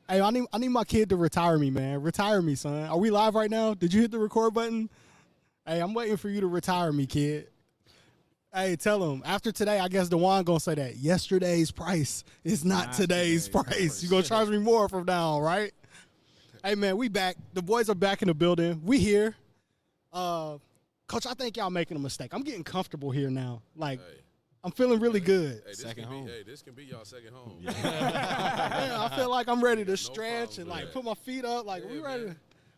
Hey, I need my kid to retire me, man. Retire me, son. Are we live right now? Did you hit the record button? Hey, I'm waiting for you to retire me, kid. Hey, tell him after today. I guess DeJuan gonna say that yesterday's price is not today's price. You gonna charge me more from now on, right? Hey, man, we back. The boys are back in the building. We here. Coach, I think y'all making a mistake. I'm getting comfortable here now. Like, I'm feeling really good. Hey, second home. Hey, this can be y'all second home. Yeah, I feel like I'm ready to stretch and like put my feet up. Like we ready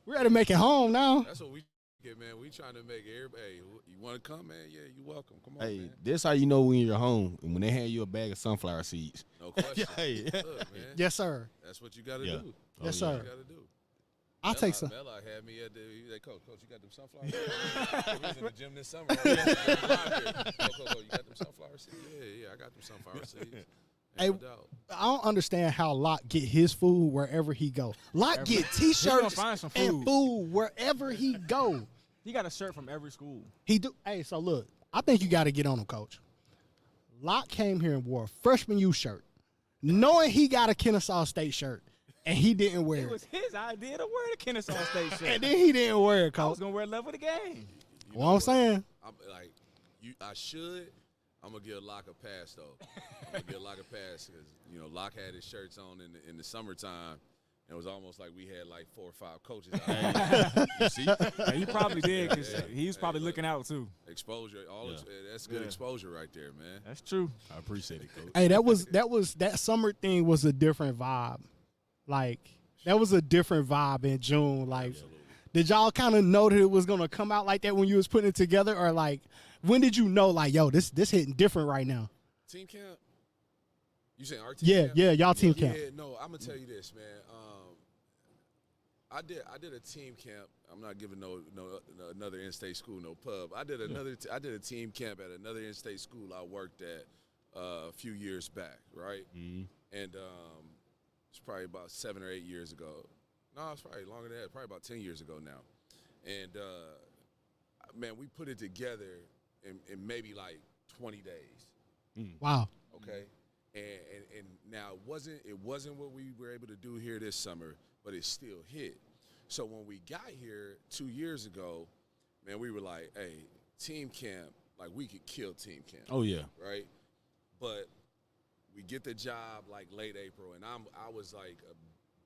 to make it home now. That's what we get, man. We trying to make everybody. You want to come, man? Yeah, you welcome. Come on, Hey, man. this how you know when you're home and when they hand you a bag of sunflower seeds. No question. Hey. Look, man. Yes, sir. That's what you got to do. Yes, That's sir. what you got to do. I'll take some. Mela had me at the coach, you got them sunflower seeds? We was in the gym this summer. Coach, you got them sunflower seeds? Yeah, I got them sunflower seeds. Hey, I don't understand how Locke get his food wherever he go. Locke get T-shirts and food wherever he go. He got a shirt from every school. He do. Hey, so look, I think you got to get on him, Coach. Locke came here and wore a freshman U shirt, knowing he got a Kennesaw State shirt. And he didn't wear it. It was his idea to wear the Kennesaw State shirt. And then he didn't wear it, Coach. I was going to wear it level of the game. Well, I'm saying. I should. I'm going to give Locke a pass, though. I'm going to give Locke a pass because, Locke had his shirts on in the summertime. And it was almost like we had like 4 or 5 coaches out there. You see? Yeah, he probably did because he was probably looking out, too. Exposure. That's good exposure right there, man. That's true. I appreciate it, Coach. Hey, that summer thing was a different vibe. Like, that was a different vibe in June. Like, did y'all kind of know that it was going to come out like that when you was putting it together? Or, like, when did you know, like, yo, this hitting different right now? Team camp? You saying our team camp? Yeah, y'all team camp. Yeah, no, I'm going to tell you this, man. I did a team camp. I'm not giving no another in-state school no pub. I did a team camp at another in-state school I worked at a few years back, right? Mm-hmm. And it's probably about 7 or 8 years ago. No, it's probably longer than that. Probably about 10 years ago now. And, man, we put it together in maybe like 20 days. Wow. Okay? And now it wasn't what we were able to do here this summer, but it still hit. So when we got here 2 years ago, man, we were like, hey, team camp, like we could kill team camp. Oh, yeah. Right? But we get the job like late April, and I was like a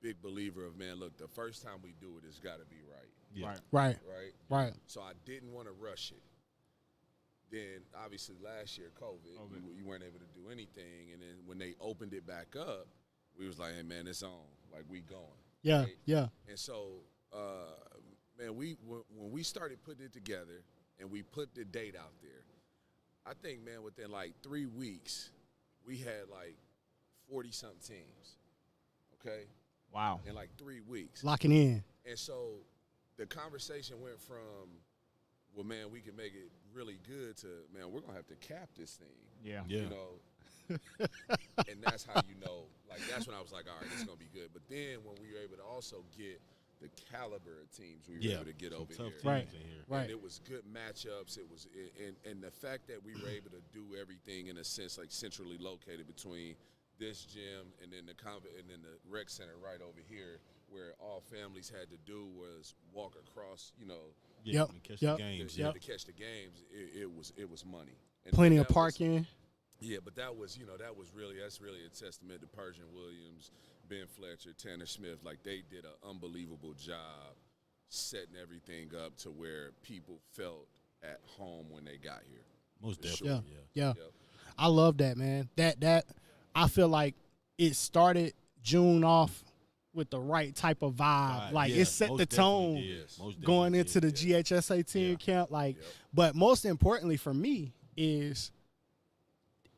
big believer of, man, look, the first time we do it, it's got to be right. Yeah. Right. So I didn't want to rush it. Then, obviously, last year, COVID, you weren't able to do anything. And then when they opened it back up, we was like, hey, man, it's on. Like, we going. Yeah, right? yeah. And so, man, when we started putting it together and we put the date out there, I think, man, within like 3 weeks, we had like 40-something teams, okay? Wow. In like 3 weeks. Locking in. And so the conversation went from, well, man, we can make it really good to, man, we're going to have to cap this thing. Yeah. You know? And that's how you know, like, that's when I was like, all right, this is going to be good. But then when we were able to also get the caliber of teams we were able to get over here. Right. And it was good matchups. It was, and the fact that we were able to do everything in a sense, like centrally located between this gym and then the rec center right over here, where all families had to do was walk across, you know, Yep. Catch the games. to catch the games. It was money. And plenty that of parking. Yeah, but that's really a testament to Persian Williams, Ben Fletcher, Tanner Smith. Like, they did an unbelievable job setting everything up to where people felt at home when they got here. Most definitely. Yeah. Yep. I love that, man. That I feel like it started June off with the right type of vibe. Like, it set the tone going into the GHSA team camp. Like, but most importantly for me is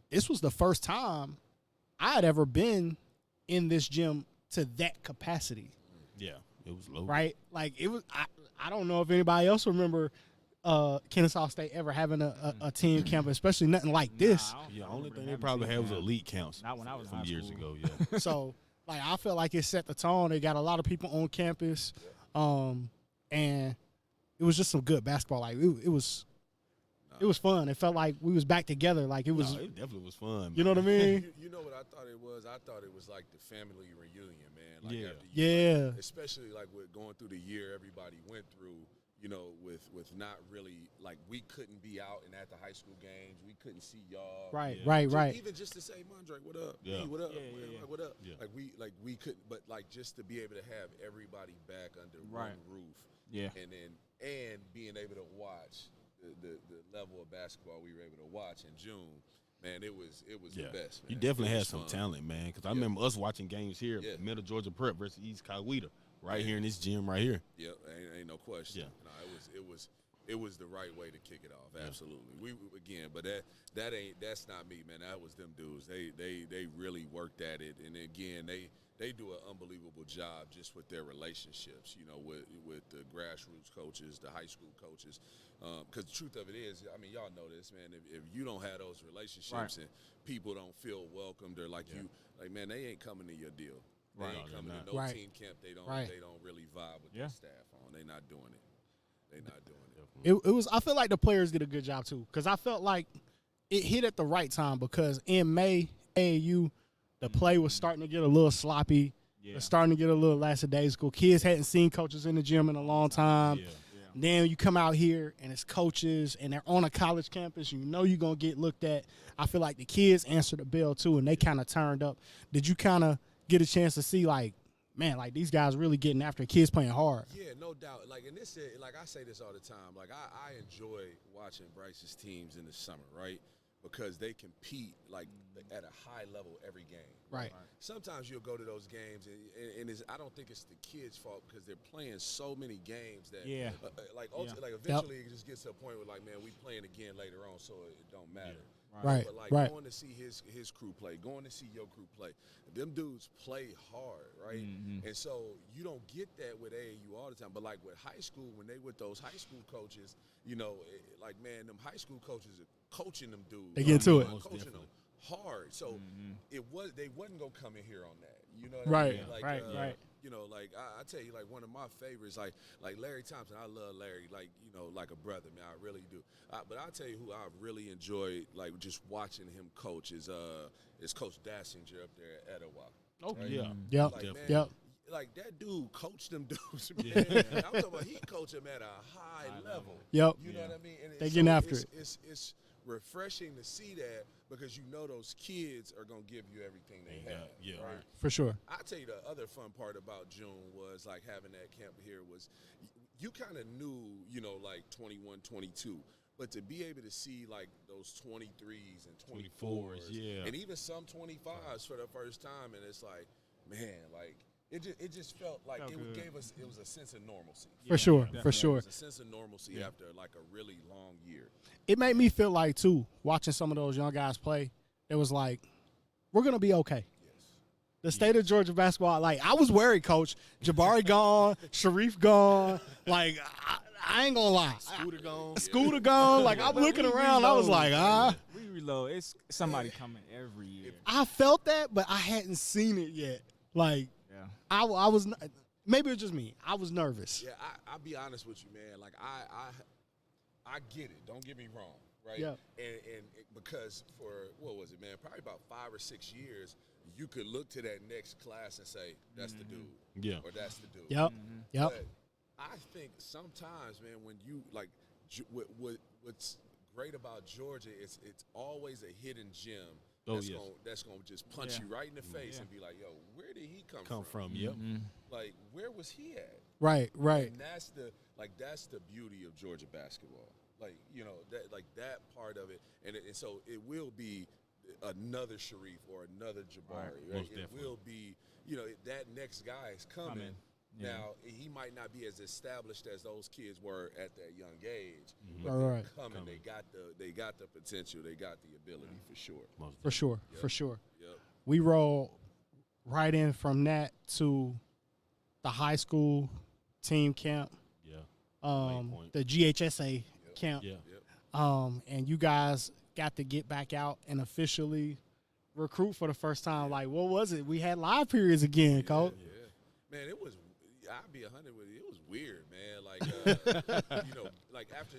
this was the first time I had ever been in this gym to that capacity. Yeah, it was low. Right? Like, it was. I don't know if anybody else remember Kennesaw State ever having a team camp, especially nothing like this. The only thing they probably had was elite camps. Not when I was from years ago. Yeah. So, like, I feel like it set the tone. They got a lot of people on campus, and it was just some good basketball. Like, it was. It was fun. It felt like we was back together. Like it was. No, it definitely was fun. You know what I mean? You know what I thought it was? I thought it was like the family reunion, man. Like Yeah. after you, Yeah. like, especially like with going through the year everybody went through, you know, with not really, like we couldn't be out and at the high school games. We couldn't see y'all. Right, Yeah. right. Even just to say, Mondre, what up? Yeah. Hey, what up? Yeah. What up? Yeah. Like we couldn't, but like just to be able to have everybody back under Right. one roof. Yeah. And being able to watch the level of basketball we were able to watch in June, man, it was the best. Man. You definitely It had was some fun. talent, man. Because I remember us watching games here, Yeah. Middle Georgia Prep versus East Coweta, right here in this gym right here. Yep, ain't no question. Yeah. No, it was the right way to kick it off. Absolutely. But that's not me, man. That was them dudes. They really worked at it, and again they do an unbelievable job just with their relationships, you know, with the grassroots coaches, the high school coaches. Because the truth of it is, I mean, y'all know this, man. If you don't have those relationships and people don't feel welcomed, or like man, they ain't coming to your deal. They Right. ain't coming No, to no Right. team camp. They don't Right. they don't really vibe with their staff on. They not doing it. It was. I feel like the players did a good job too, because I felt like it hit at the right time. Because in May, AAU, the play was starting to get a little sloppy. Yeah. It's starting to get a little lackadaisical. Kids hadn't seen coaches in the gym in a long time. Yeah. Then you come out here and it's coaches and they're on a college campus. You know you're going to get looked at. I feel like the kids answered the bell too, and they kind of turned up. Did you kind of get a chance to see, like, man, like these guys really getting after kids playing hard? Yeah, no doubt. Like, and this, like I say this all the time. Like, I enjoy watching Bryce's teams in the summer, right? Because they compete like at a high level every game. Right. Sometimes you'll go to those games, and I don't think it's the kids' fault because they're playing so many games that, like eventually it just gets to a point where, like, man, we playing again later on, so it don't matter. Right. But like going to see his crew play, going to see your crew play, them dudes play hard, right? Mm-hmm. And so you don't get that with AAU all the time. But like with high school, when they with those high school coaches, you know, like, man, them high school coaches are coaching them dudes. They get to it. Coaching them hard. So they wasn't gonna come in here on that. You know what Right. I mean? Like, Right. You know, like I tell you, like one of my favorites, like Larry Thompson. I love Larry, like, you know, like a brother, man. I really do. But I'll tell you who I really enjoyed, like just watching him coach is Coach Dassinger up there at Etowah. Oh, Right? yeah. Yep. Like, man, Yep. like that dude coached them dudes, man. I'm talking about he coached them at a high level. Yep. You know what I mean? And They getting after it. It's refreshing to see that because you know those kids are gonna give you everything they have. Yeah. Right? For sure. I tell you, the other fun part about June was like having that camp here was you kind of knew, you know, like 21, 22. But to be able to see like those 23s and 24s, yeah, and even some 25s for the first time, and it's like, man, like it just felt like it was a sense of normalcy. For sure. definitely. For sure. It was a sense of normalcy after like a really long year. It made me feel like, too, watching some of those young guys play, it was like, we're going to be okay. The state of Georgia basketball, like, I was worried, Coach. Jabari gone, Sharif gone. Like, I ain't going to lie. Scooter gone. Like, I'm looking around. I was like, We reload. It's somebody coming every year. I felt that, but I hadn't seen it yet. Like, I was, maybe it was just me. I was nervous. Yeah, I'll be honest with you, man. Like, I get it. Don't get me wrong, right? Yeah. And because for, what was it, man, probably about 5 or 6 years, you could look to that next class and say, that's the dude. Yeah. Or that's the dude. Yep. Yep. But I think sometimes, man, when you, like, what's great about Georgia is it's always a hidden gem that's gonna just punch you right in the face and be like, yo, where did he come from? Yep. Like, where was he at? Right. And that's the beauty of Georgia basketball. Like, you know, that part of it, and so it will be another Sharif or another Jabari. Right? It will be, you know, that next guy is coming. Yeah. Now, he might not be as established as those kids were at that young age, but Right. they're coming. They got the potential. They got the ability for sure. For sure. For sure. Yep. We roll right in from that to the high school team camp, the GHSA camp. Yeah. And you guys got to get back out and officially recruit for the first time. Like, what was it? We had live periods again, Coach. Yeah. Man, it was. I'd be 100 with you. It was weird, man. Like, you know, like after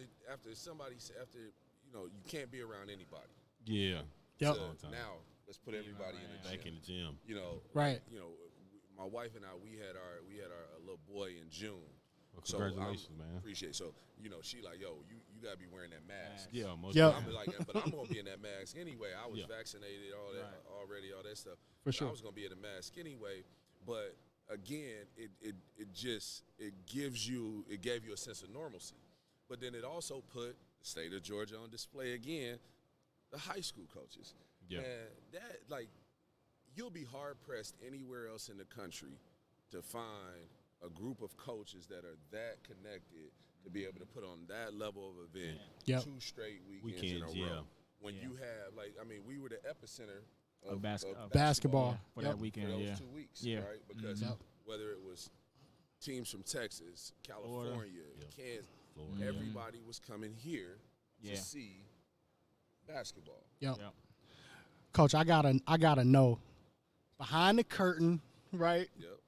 you can't be around anybody. Yeah. Yep. To now, let's put everybody in the gym. Back in the gym. You know, Right. You know, my wife and I, we had our little boy in June. Well, So congratulations, man. Appreciate it. So, you know, she like, yo, you gotta be wearing that mask. Yeah, most Yep. I'm like, but I'm gonna be in that mask anyway. I was vaccinated, all that already, all that stuff. For But sure. I was gonna be in the mask anyway. But again, it gave you a sense of normalcy. But then it also put the state of Georgia on display again, the high school coaches. Yeah. And that, like, you'll be hard pressed anywhere else in the country to find a group of coaches that are that connected to be able to put on that level of event Yep. 2 straight weekends in a row. When you have, like, I mean, we were the epicenter of Basketball. for Yep. that weekend. for those Yeah. 2 weeks, Yeah. right? Because Yep. whether it was teams from Texas, California, Kansas, Florida. everybody was coming here Yeah. to see basketball. Yep. Yep. Coach, I gotta know. Behind the curtain, right? Yep.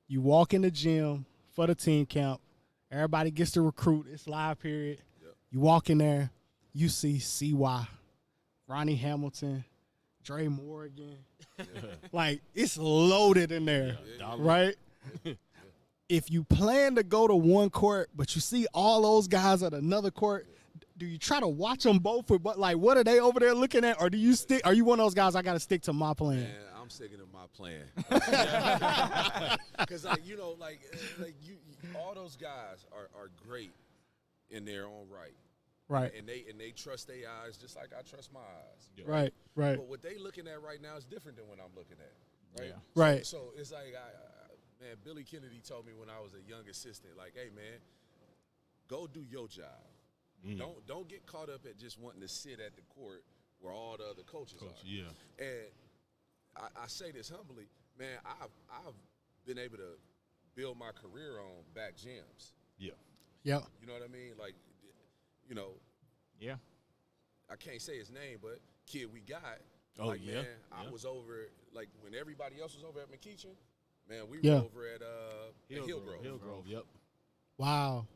You walk in the gym for the team camp. Everybody gets to recruit. It's live period. Yep. You walk in there, you see CY, Ronnie Hamilton, Dre Morgan. Like, it's loaded in there, right? If you plan to go to one court, but you see all those guys at another court, do you try to watch them both? But like, what are they over there looking at? Or do you stick? Are you one of those guys? I got to stick to my plan. Man, I'm sticking to my plan. Because, like, you know, like you all those guys are great in their own right. Right. And they trust their eyes just like I trust my eyes. Right. Right. But what they looking at right now is different than what I'm looking at. Right. Yeah. Right. So it's like, man, Billy Kennedy told me when I was a young assistant, like, hey, man, go do your job. Don't get caught up at just wanting to sit at the court where all the other coaches are. Yeah. And I say this humbly, man, I've been able to build my career on back gyms. Yeah. Yep. You know what I mean? Like, you know, Yeah. I can't say his name, but kid we got. Oh, like, yeah. Man, Yeah. I was over, like, when everybody else was over at McEachin, man, we Yeah. were over at Hillgrove. Hillgrove, yep. Wow.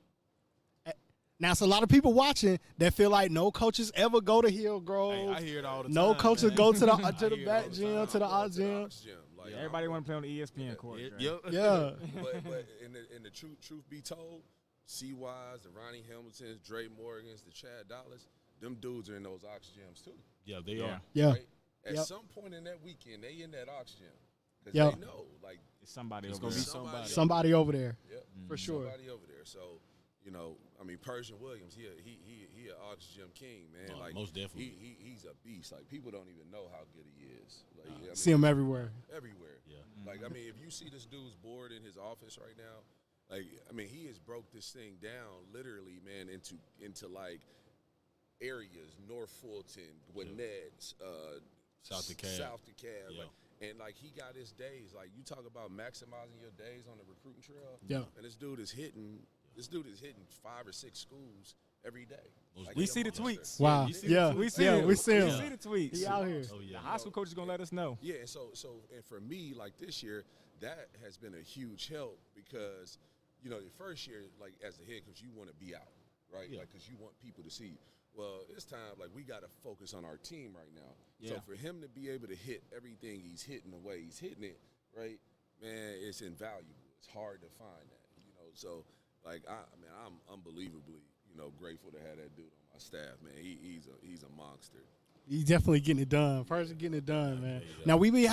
Now, it's a lot of people watching that feel like no coaches ever go to Hillgrove. Hey, I hear it all the time. No coaches man. go to the I hear it back all the gym, time. to the I'm odd going to gym. Ox Gym. Like, Yeah, everybody want to play on the ESPN court. right? Yep. Yeah. but in the truth be told, CYs, the Ronnie Hamiltons, Dre Morgans, the Chad Dollars, them dudes are in those Ox gyms too. Yeah, they Yeah. are. Yeah. Right? At Yep. some point in that weekend, they in that Ox gym. Because Yep. they know, like, It's somebody It's over gonna there. be somebody. Somebody over there, yep, for sure. somebody over there. So, you know, I mean, Persian Williams, he an Ox gym king, man. Oh, like, most definitely. He's a beast. Like, people don't even know how good he is. Like, I mean, See them everywhere. everywhere. Yeah. Like, I mean, if you see this dude's board in his office right now, like, I mean, he has broke this thing down literally, man, into like areas, North Fulton, Gwinnett, South DeKalb. Yeah. like, and like he got his days. Like, you talk about maximizing your days on the recruiting trail. Yeah. And this dude is hitting 5 or 6 schools every day. Like, We he's a see the monster. tweets. Wow. you see Yeah. We see Yeah. it. We see We him. see the tweets. He out here. Oh, The yeah. high school coach is gonna let us know. Yeah, and so and for me, like this year, that has been a huge help because, you know, the first year, like as the head coach, you want to be out, right? Yeah. Like, because you want people to see you. Well, it's time, like, we got to focus on our team right now. Yeah. So for him to be able to hit everything he's hitting the way he's hitting it, right, man, it's invaluable. It's hard to find that, you know. So, like, I'm unbelievably, you know, grateful to have that dude on my staff, man. He's a monster. He's definitely getting it done. Persian getting it done, man. Now me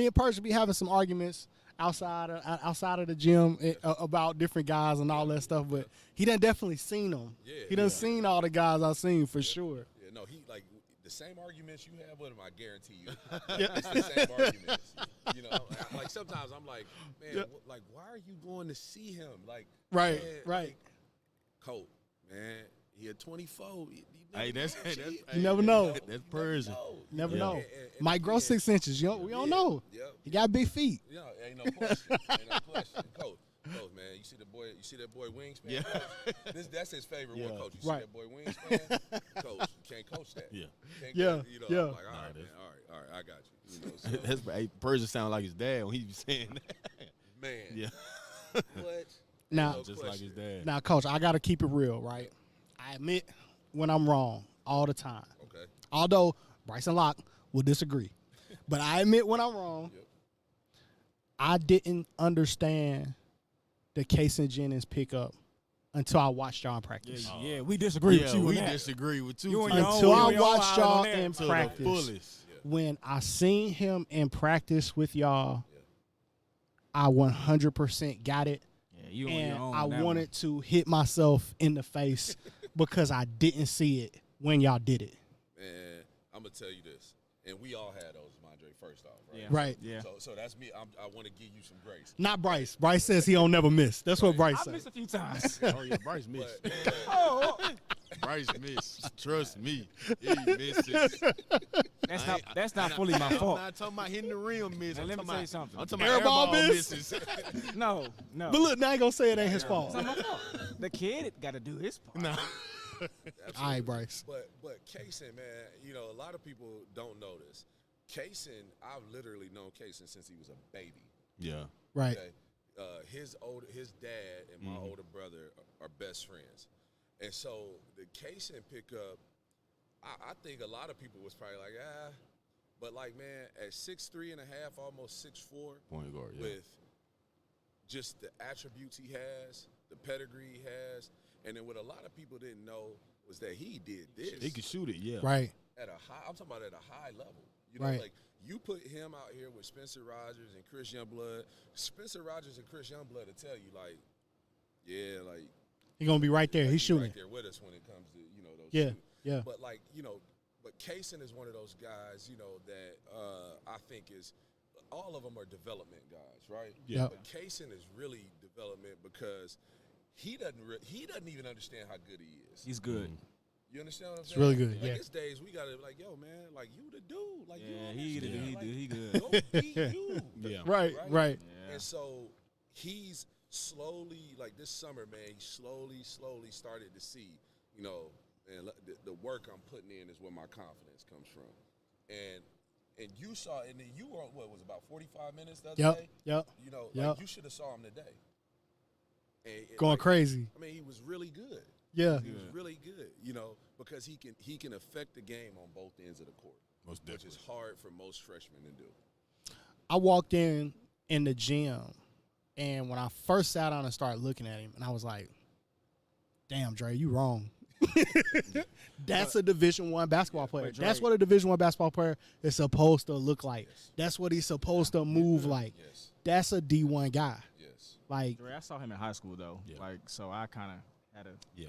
and Persian be having some arguments outside of the gym about different guys and all that stuff, but he done definitely seen them. Yeah, He done seen all the guys I've seen for sure. Yeah, no, he, like, the same arguments you have with him, I guarantee you. It's the same arguments. You know, like, sometimes I'm like, man, like, why are you going to see him? Like, Right, man, right. like, Colt, man, he a 24. Hey, that's You never know. That's Persian. Never Yeah. know. And Might grow 6 inches. We don't know. Yep. He got big feet. Yeah, ain't no question. Ain't no question. Coach, man, you see that boy Wingspan? Yeah. Coach? That's his favorite one, Yeah. Coach. You Right. see that boy Wingspan? Coach, you can't coach that. Yeah. Can't Yeah, coach- you know, yeah. I'm like, all Nah, right, man, that's- all right, I got you. You know, so, That's hey, Persian sound like his dad when he be saying that. man, Yeah. what? Now, No Just like his question. dad. Now, Coach, I got to keep it real, right? I admit when I'm wrong all the time. Okay. Although Bryson Locke will disagree. But I admit when I'm wrong. Yep. I didn't understand the Case and Jennings pickup until I watched y'all in practice. Yeah, we disagree with you. we on that. disagree with you. You on too. your own- Until I your own watched island on y'all that. in To the practice. fullest. When I seen him in practice with y'all, I 100% got it. Yeah, you on And your own. I on that wanted to hit myself in the face because I didn't see it when y'all did it. Man, I'm gonna tell you this, and we all had those, Mondre. First off, right? Yeah. Right. Yeah. So that's me. I want to give you some grace. Not Bryce. Bryce says he don't never miss. That's what Bryce I said. missed a few times. Oh yeah, Bryce missed. But, oh, Bryce missed. Trust me, he misses. that's not fully my I'm fault. not talking about hitting the rim miss. Now, I'm let me talking tell you about- something. I'm talking Airball about airball miss? misses. No. But look, now I ain't gonna say it ain't his fault. It's not my fault. The kid got to do his part. No. All right, Bryce. But Kaysen, man, you know, a lot of people don't know this. Kaysen, I've literally known Kaysen since he was a baby. Yeah. Right. Okay, his dad and my older brother are best friends, and so the Kaysen pickup, I think a lot of people was probably like, but like, man, at 6'3.5", almost 6'4", Point guard. Yeah. with just the attributes he has, the pedigree he has, and then what a lot of people didn't know was that he did this He could shoot it. Yeah. Right. at a high. I'm talking about at a high level. You know, Right. like you put him out here with Spencer Rogers and Chris Youngblood. Spencer Rogers and Chris Youngblood to tell you, like, yeah, like He gonna be right there. like, He's he shooting. right there with us when it comes to those. Yeah. shooting. Yeah. But like but Kaysen is one of those guys that I think is all of them are development guys, right? Yeah. But Kaysen is really development because he doesn't even understand how good he is. He's good. You understand what I'm It's saying? really good, Like yeah. it's days we gotta like, yo, man, like you the dude, like you Yeah, on he that shit. Like, he good. Go beat you. Yeah. Right. Right. Yeah. And so he's slowly, like this summer, man, he slowly started to see, and the work I'm putting in is where my confidence comes from. And you saw, and then you were on, what was it, about 45 minutes the other Yep. day? Yep. Like Yep. you should have saw him today. And Going like, crazy. I mean, he was really good. Yeah. He was really good, because he can affect the game on both ends of the court, Most which definitely. is hard for most freshmen to do. I walked in the gym, and when I first sat down and started looking at him, and I was like, "Damn, Dre, you wrong." That's a Division I basketball player. but Dre- That's what a Division I basketball player is supposed to look like. Yes. That's what he's supposed to move like. Yes, That's a D1 guy. yes. Like, Dre, I saw him in high school though. Yeah. Like, so I kind of had a, Yeah.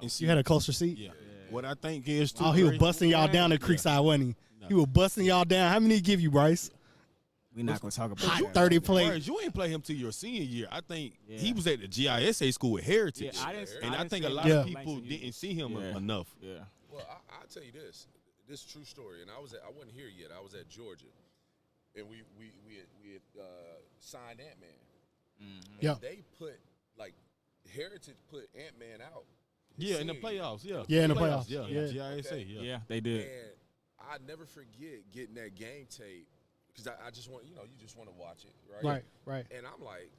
you you had a closer seat. Yeah. What I think is too. Oh, he was Dre, busting y'all down at Creekside, wasn't he? No. He was busting y'all down. How many did he give you, Bryce? we're not gonna talk about Hot that. 30 play. Bryce, you ain't play him till your senior year. I think Yeah. he was at the GISA school with Heritage. Yeah, I didn't. and I didn't think see a him lot Yeah. of in people Langston didn't either. see him Yeah. enough. Yeah. Well, I'll tell you this is true story, and I wasn't here yet. I was at Georgia, and we had signed Ant-Man. And Yeah. they put Heritage put Ant-Man out. his Yeah, in the senior year. playoffs. Yeah. Yeah, in the playoffs. Yeah. Yeah. GISA. Okay. Yeah. Yeah, they did. And I never forget getting that game tape because I just want you just want to watch it, right? Right, right. And I'm like,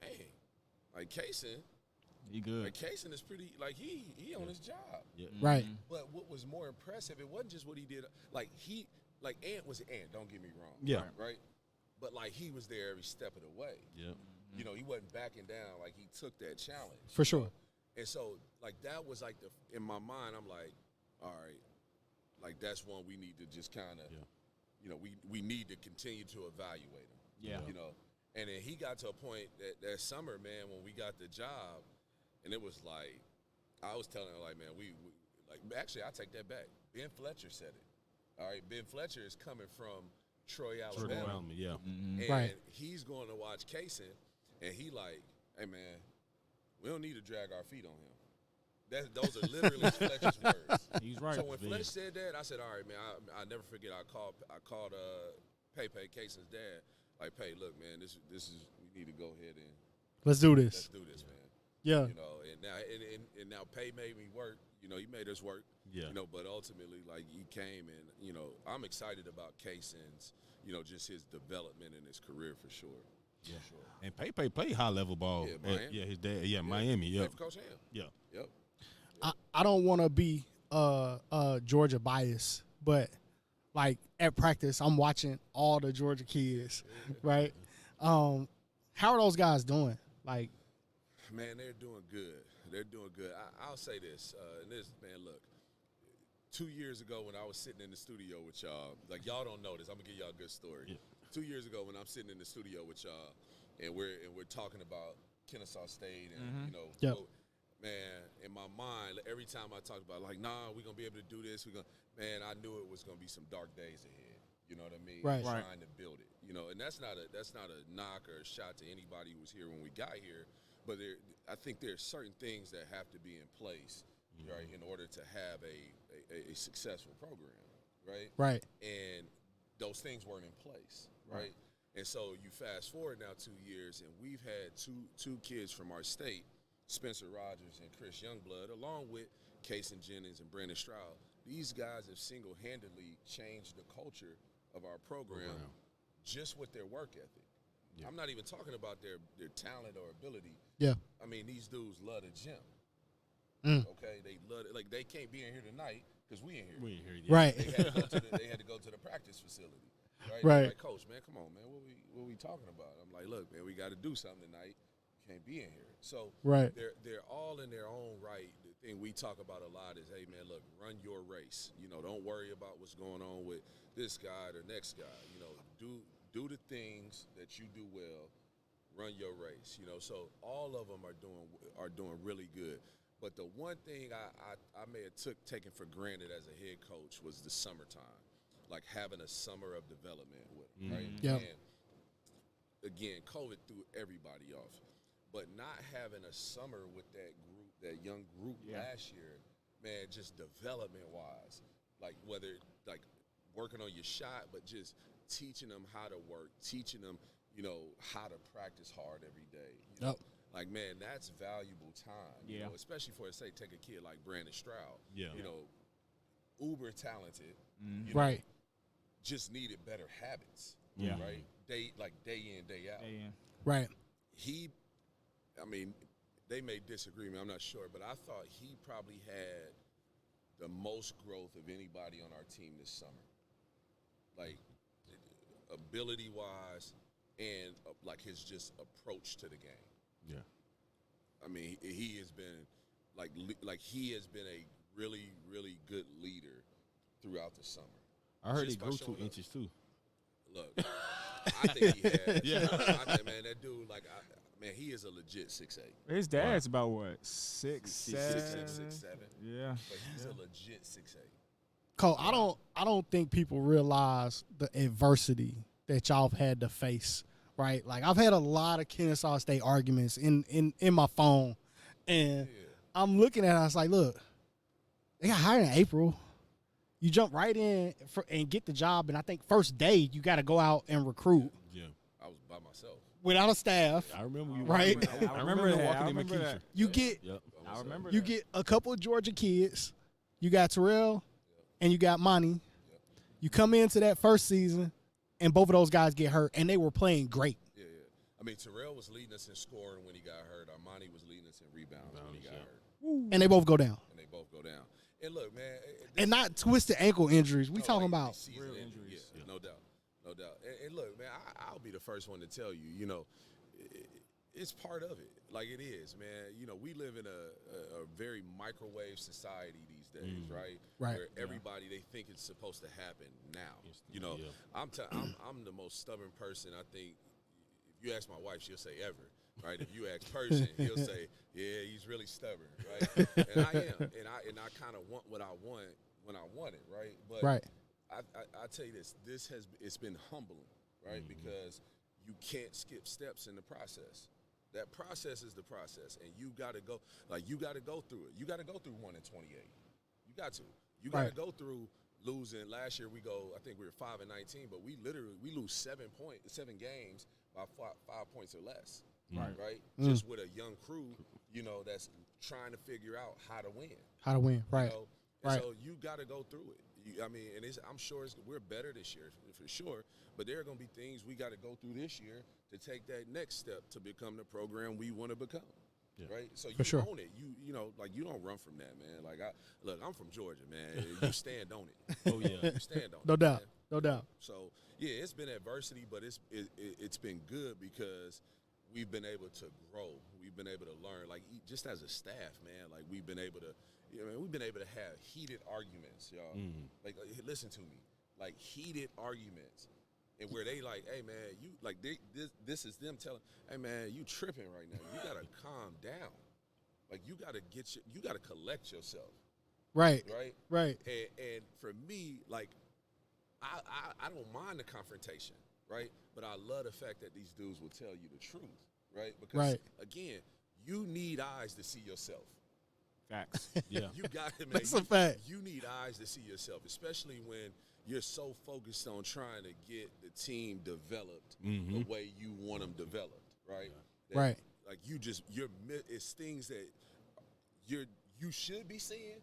hey, like Kaysen He is pretty he on his job. Yeah. Right. But what was more impressive, it wasn't just what he did. Like Ant was Ant. Don't get me wrong. Yeah. Right. But he was there every step of the way. Yeah. He wasn't backing down. Like he took that challenge. For sure. And so that was in my mind. I'm like, all right, that's one we need to just kind of, we need to continue to evaluate him. Yeah. And then he got to a point that summer, man, when we got the job, and it was like, I was telling him, man, we actually, I take that back. Ben Fletcher said it. All right, Ben Fletcher is coming from Troy, Alabama. Yeah. And Right. he's going to watch Kaysen, and he like, hey, man, we don't need to drag our feet on him. Those are literally Fletcher's words. He's right. So when Fletch said that, I said, all right, man, I never forget. I called Pepe Kaysen's dad. Like, hey, look, man, this is we need to go ahead and Let's do let's this. do this, man. Yeah. And now Pay made me work. He made us work. Yeah. But ultimately, he came and I'm excited about Kaysen's, just his development in his career for sure. Yeah. And Pepe played high level ball. Yeah, Miami. His dad. Yeah, Miami. Yeah. Played for Coach Ham. Yeah. Yep. I don't want to be Georgia biased, but like at practice, I'm watching all the Georgia kids, right? How are those guys doing? Like, man, they're doing good. They're doing good. I'll say this, and this, man, look. 2 years ago when I was sitting in the studio with y'all, like y'all don't know this, I'm gonna give y'all a good story. Yeah. 2 years ago when I'm sitting in the studio with y'all, and we're talking about Kennesaw State, and so, man, in my mind, every time I talk about like, nah, we're gonna be able to do this, man, I knew it was gonna be some dark days ahead. You know what I mean? Right. Trying to build it. And that's not a knock or a shot to anybody who was here when we got here, but I think there's certain things that have to be in place, right, in order to have a successful program, right? Right. And those things weren't in place, right? And so you fast forward now 2 years, and we've had two kids from our state, Spencer Rogers and Chris Youngblood, along with Kason Jennings and Brandon Stroud. These guys have single-handedly changed the culture of our program just with their work ethic. Yeah. I'm not even talking about their talent or ability. Yeah. I mean, these dudes love the gym. Okay, they love it. Like, they can't be in here tonight because we in here. We ain't here yet. Right. They had to go to the practice facility. Right. Right. Like, Coach, man, come on, man. What we talking about? I'm like, look, man, we got to do something tonight. Can't be in here. So they're all in their own right. The thing we talk about a lot is, hey, man, look, run your race. Don't worry about what's going on with this guy or next guy. Do the things that you do well. Run your race. So all of them are doing really good. But the one thing I may have taken for granted as a head coach was the summertime, like having a summer of development with them, right? Yeah. And again, COVID threw everybody off. But not having a summer with that young group last year, man, just development-wise, like whether like working on your shot, but just teaching them how to work, teaching them, how to practice hard every day. Like, man, that's valuable time, especially for, say, take a kid like Brandon Stroud, uber talented, right. Just needed better habits, right? Day in, day out. Right. They may disagree with me, I'm not sure, but I thought he probably had the most growth of anybody on our team this summer. Like, ability-wise and, like, his just approach to the game. Yeah. I mean, he has been he has been a really, really good leader throughout the summer. I heard he Just grew by 2 showing up. inches too. Look, I think he has. Yeah. Man, that dude, man, he is a legit 6'8". His dad's about what, 6'7"? 6'7". Yeah. But he's a legit 6'8". Cole, I don't think people realize the adversity that y'all have had to face, right? Like, I've had a lot of Kennesaw State arguments in my phone, and I'm looking at it, I was like, look, they got hired in April. You jump right in and get the job, and I think first day you got to go out and recruit. Yeah. I was by myself. Without a staff. I remember you. Right? I remember that. walking I in remember McKeesher. that. You get I remember you that. get a couple of Georgia kids. You got Terrell and you got Monty. You come into that first season, and both of those guys get hurt, and they were playing great. Yeah. I mean, Terrell was leading us in scoring when he got hurt. Armani was leading us in rebounds when he got hurt. And they both go down. And look, man. And not twisted ankle injuries. We talking about real injuries. Yeah, no doubt. And look, man, I'll be the first one to tell you, it's part of it. Like, it is, man. We live in a very microwave society these days, right? Right. Where everybody, they think it's supposed to happen now. I'm the most stubborn person, I think. If you ask my wife, she'll say ever. Right, if you ask Persian, he'll say, "Yeah, he's really stubborn." Right, and I am, and I kind of want what I want when I want it. Right, but I tell you this: it's been humbling, right? Because you can't skip steps in the process. That process is the process, and you got to go. Like, you got to go through it. You got to go through 1-28. You got to. You got to go through losing. Last year we I think we were 5-19, but we lose 7 games by 5 points or less. Right. Just with a young crew, that's trying to figure out how to win. Right. And so you got to go through it. I'm sure we're better this year for sure, but there are going to be things we got to go through this year to take that next step to become the program we want to become. right? So you For sure. own it. You know, like you don't run from that, man. Like I'm from Georgia, man. You stand on it. Oh yeah. You stand on No it. doubt. Man. No doubt. So yeah, it's been adversity, but it's been good because we've been able to grow. We've been able to learn. Like just as a staff, man. Like we've been able to, we've been able to have heated arguments, y'all. Like listen to me, like heated arguments, and where they like, hey man, you like this is them telling, hey man, you tripping right now. You gotta calm down. Like you gotta collect yourself. Right. Right. Right. And for me, like. I don't mind the confrontation, right? But I love the fact that these dudes will tell you the truth, right? Because, again, you need eyes to see yourself. Facts. Yeah. You got it, man. That's a fact. You need eyes to see yourself, especially when you're so focused on trying to get the team developed the way you want them developed, right? Right. Like it's things that you should be seeing,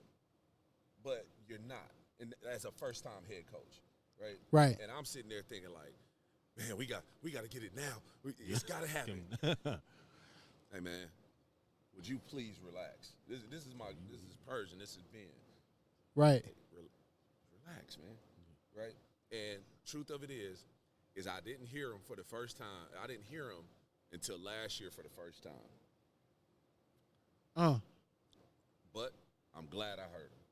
but you're not. And as a first-time head coach. Right. And I'm sitting there thinking like, man, we got to get it now. It's got to happen. Hey man, would you please relax? This is Persian. This is Ben. Right. Relax, man. Right. And truth of it is I didn't hear him for the first time. I didn't hear him until last year for the first time. But I'm glad I heard him.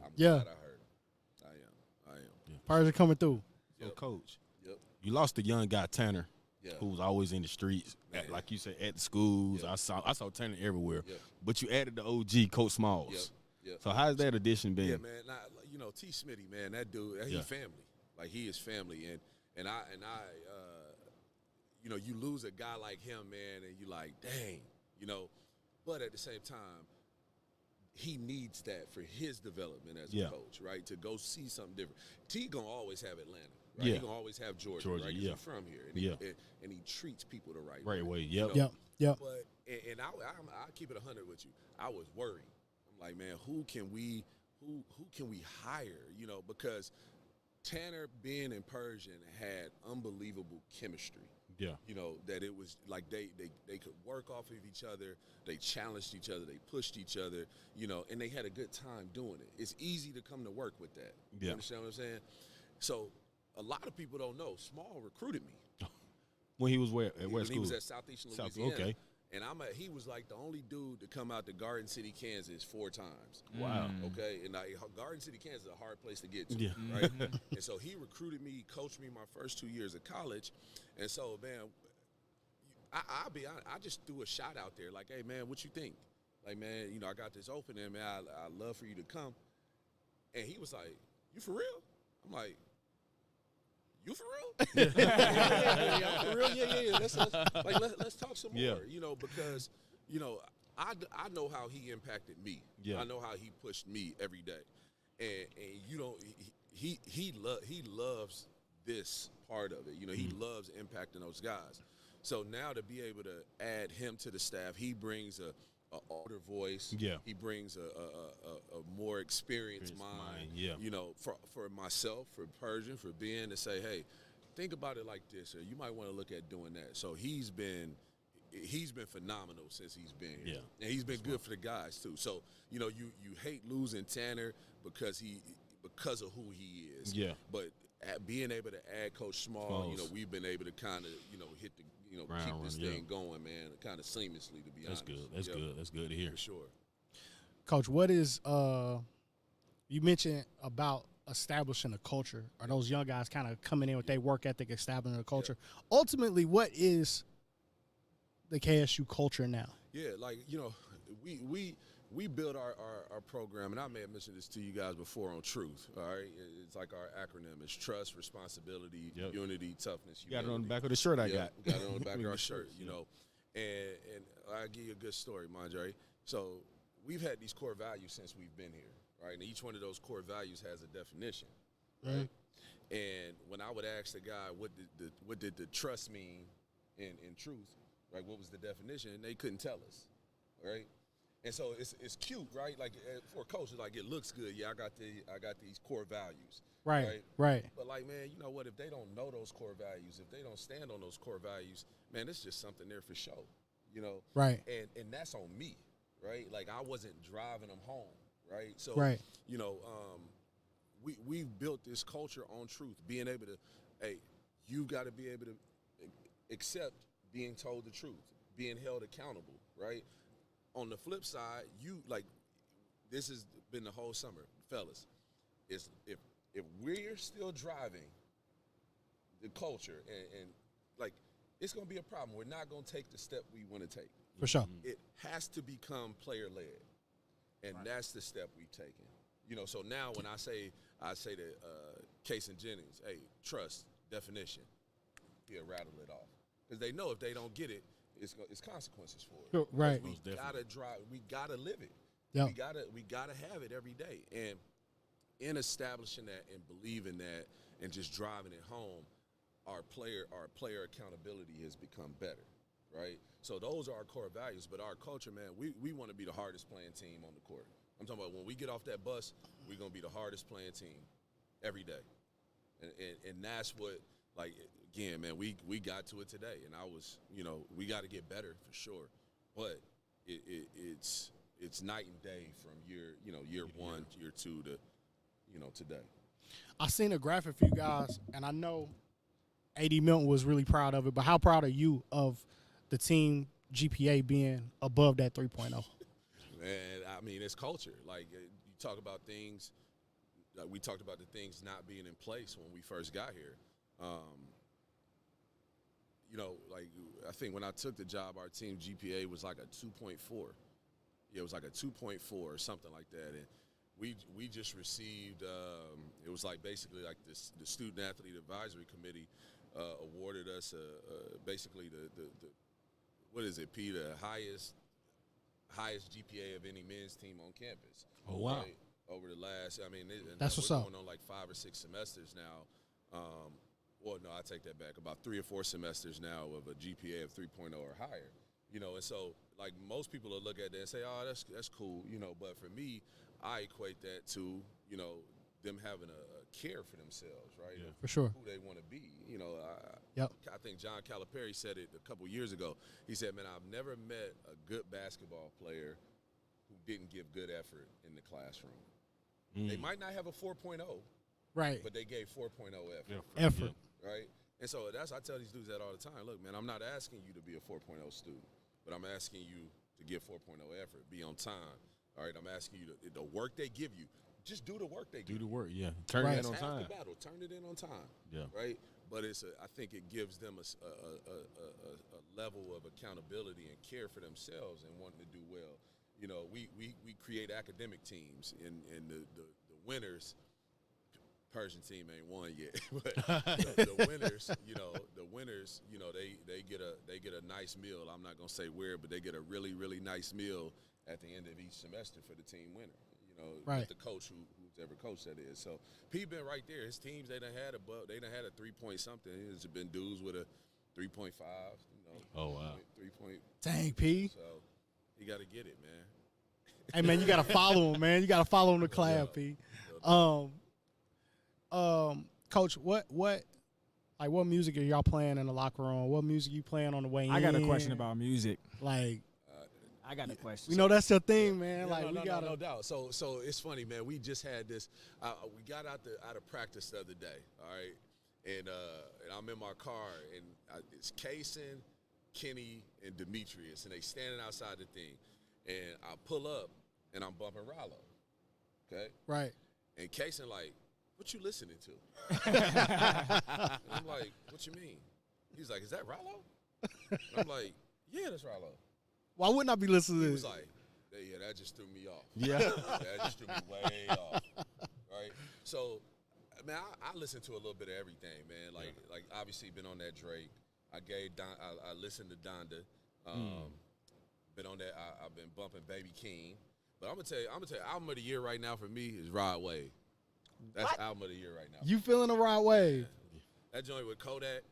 I'm glad I heard him. I am. Persian coming through. So, Coach, Yep. you lost a young guy, Tanner, Yeah. who was always in the streets, like you said, at the schools. Yep. I saw Tanner everywhere. Yep. But you added the OG, Coach Smalls. Yep. So how's that addition been? Yeah, man. T. Smitty, man, that dude, he family. Like he is family, and I, you lose a guy like him, man, and you like, dang, But at the same time, he needs that for his development as a coach, right? To go see something different. T gonna always have Atlanta, right? He gonna always have Georgia, right? 'Cause he's from here, and he treats people the right way. Yep. But and I keep it 100 with you. I was worried. I'm like, man, who can we hire? Because Tanner, Ben, and Persian had unbelievable chemistry. Yeah. That it was like they could work off of each other. They challenged each other. They pushed each other, and they had a good time doing it. It's easy to come to work with that. You understand what I'm saying? So a lot of people don't know. Small recruited me. When he was where? At what school? He was at Southeastern Louisiana. Okay. And he was like the only dude to come out to Garden City, Kansas 4 times. Wow. Okay. And Garden City, Kansas is a hard place to get to. Yeah. Right. And so he recruited me, coached me my first 2 years of college. And so, man, I'll be honest, I just threw a shot out there like, hey, man, what you think? Like, man, I got this opening, man. I'd love for you to come. And he was like, you for real? I'm like, you for real? Yeah, I'm for real. Yeah. Let's talk some more. Because I know how he impacted me. Yeah. I know how he pushed me every day, and he loves this part of it. He loves impacting those guys. So now to be able to add him to the staff, he brings a older voice. Yeah. He brings a more experienced mind. Yeah. For myself, for Persian, for Ben to say, hey, think about it like this, or you might want to look at doing that. So he's been phenomenal since he's been here. Yeah. And he's been good for the guys too. So, you hate losing Tanner because of who he is. Yeah. But being able to add Coach Small, we've been able to kind of, hit the keep this thing going, man, kind of seamlessly, to be honest. That's good. That's good to hear. For sure. Coach, what is you mentioned about establishing a culture, or those young guys kind of coming in with their work ethic, establishing a culture. Yeah. Ultimately, what is the KSU culture now? Yeah, we built our program, and I may have mentioned this to you guys before on Truth, all right? It's like our acronym. It's trust, responsibility, unity, toughness, humility. Got it on the back of the shirt I got. Got it on the back of our shirt, And I'll give you a good story, Mondre. So we've had these core values since we've been here, right? And each one of those core values has a definition, right? And when I would ask the guy, what did the trust mean in truth, right? What was the definition? And they couldn't tell us, right? And so it's cute, right? Like for a coach, like it looks good. Yeah, I got these core values. Right. But like, man, you know what? If they don't know those core values, if they don't stand on those core values, man, it's just something there for show. Right. And that's on me, right? Like I wasn't driving them home, right? So, Right. we built this culture on truth, being able to, hey, you got to be able to accept being told the truth, being held accountable, right? On the flip side, this has been the whole summer, fellas. Is if we're still driving the culture and like it's gonna be a problem. We're not gonna take the step we want to take. For sure. It has to become player led, and that's the step we've taken. So now when I say to Case and Jennings, hey, trust definition, he'll rattle it off because they know if they don't get it, it's consequences for it. Right. We gotta drive. We gotta live it. Yep. We gotta have it every day. And in establishing that and believing that and just driving it home, our player accountability has become better, right? So those are our core values. But our culture, man, we want to be the hardest playing team on the court. I'm talking about when we get off that bus, we're gonna be the hardest playing team every day. And that's what, like, again, man, we got to it today. And I was, we got to get better for sure. But it's night and day from year one, year two to, today. I seen a graphic for you guys, and I know AD Milton was really proud of it, but how proud are you of the team GPA being above that 3.0? Man, I mean, it's culture. Like, you talk about things, like we talked about the things not being in place when we first got here. Like, I think when I took the job, our team GPA was like a 2.4. Yeah, it was like a 2.4 or something like that. And we just received, it was like basically like the Student Athlete Advisory Committee awarded us basically the what is it, P, the highest GPA of any men's team on campus. Oh, wow. Right? Over the last, That's what's we're up. going on like 5 or 6 semesters now. Well, no, I take that back. About 3 or 4 semesters now of a GPA of 3.0 or higher. And so like most people will look at that and say, oh, that's cool, but for me, I equate that to, them having a care for themselves, right? Yeah. For sure. Who they want to be. Yep. I think John Calipari said it a couple years ago. He said, man, I've never met a good basketball player who didn't give good effort in the classroom. They might not have a 4.0, Right. but they gave 4.0 effort. Effort. Right? And so I tell these dudes that all the time. Look, man, I'm not asking you to be a 4.0 student, but I'm asking you to give 4.0 effort, be on time. All right, I'm asking you the work they give you, just do the work they give you. Do the work, yeah. Turn it in on Half time. the battle, turn it in on time. Yeah. Right? But I think it gives them a level of accountability and care for themselves and wanting to do well. We create academic teams, and the winners. Persian team ain't won yet, but the winners, they get a nice meal. I'm not gonna say where, but they get a really, really nice meal at the end of each semester for the team winner. Right. With the coach who's ever coach that is. So P been right there. His teams they done had a 3 point something. It's been dudes with a 3.5. Oh wow. 3 point. Dang, P. So you got to get it, man. Hey, man, you got to follow him, man. You got to follow him to collab, P. Coach, what music are y'all playing in the locker room? What music you playing on the way in? I got a question about music. Like, I got a question. we know that's your thing, man. Yeah, like, we got no doubt. So it's funny, man. We just had this. We got out of practice the other day, all right, and I'm in my car, and it's Kaysen, Kenny, and Demetrius, and they standing outside the thing, and I pull up, and I'm bumping Rollo, okay, right. and Kaysen like, what you listening to? And I'm like, what you mean? He's like, is that Rollo? And I'm like, yeah, that's Rollo. Why wouldn't I be listening to He this? was like, yeah, that just threw me off. Yeah. That just threw me way off. Right? So, man, I listen to a little bit of everything, man. Like obviously been on that Drake. I listened to Donda. Been on that. I've been bumping Baby King. But I'm gonna tell you, album of the year right now for me is Ride Wave. That's album of the year right now. You feeling the right way? That joint with Kodak.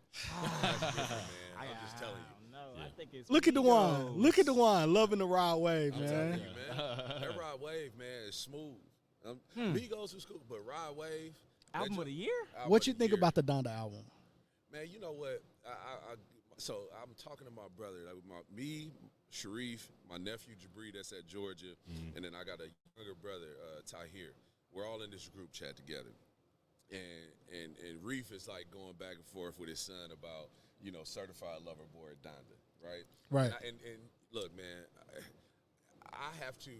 That's different, man. I'm just telling you. No, I think it's Look at the wine. Look at the wine. Loving the right way, I'm telling man. you, man. That Ride Wave, man, is smooth. Migos was cool, but Ride Wave. album of the year. What you think about the Donda album? Man, you know what? So I'm talking to my brother, like me, Sharif, my nephew Jabri that's at Georgia, and then I got a younger brother, Tahir. We're all in this group chat together. And Reef is like going back and forth with his son about, certified lover boy at Donda, right? Right. And look, man, I have to,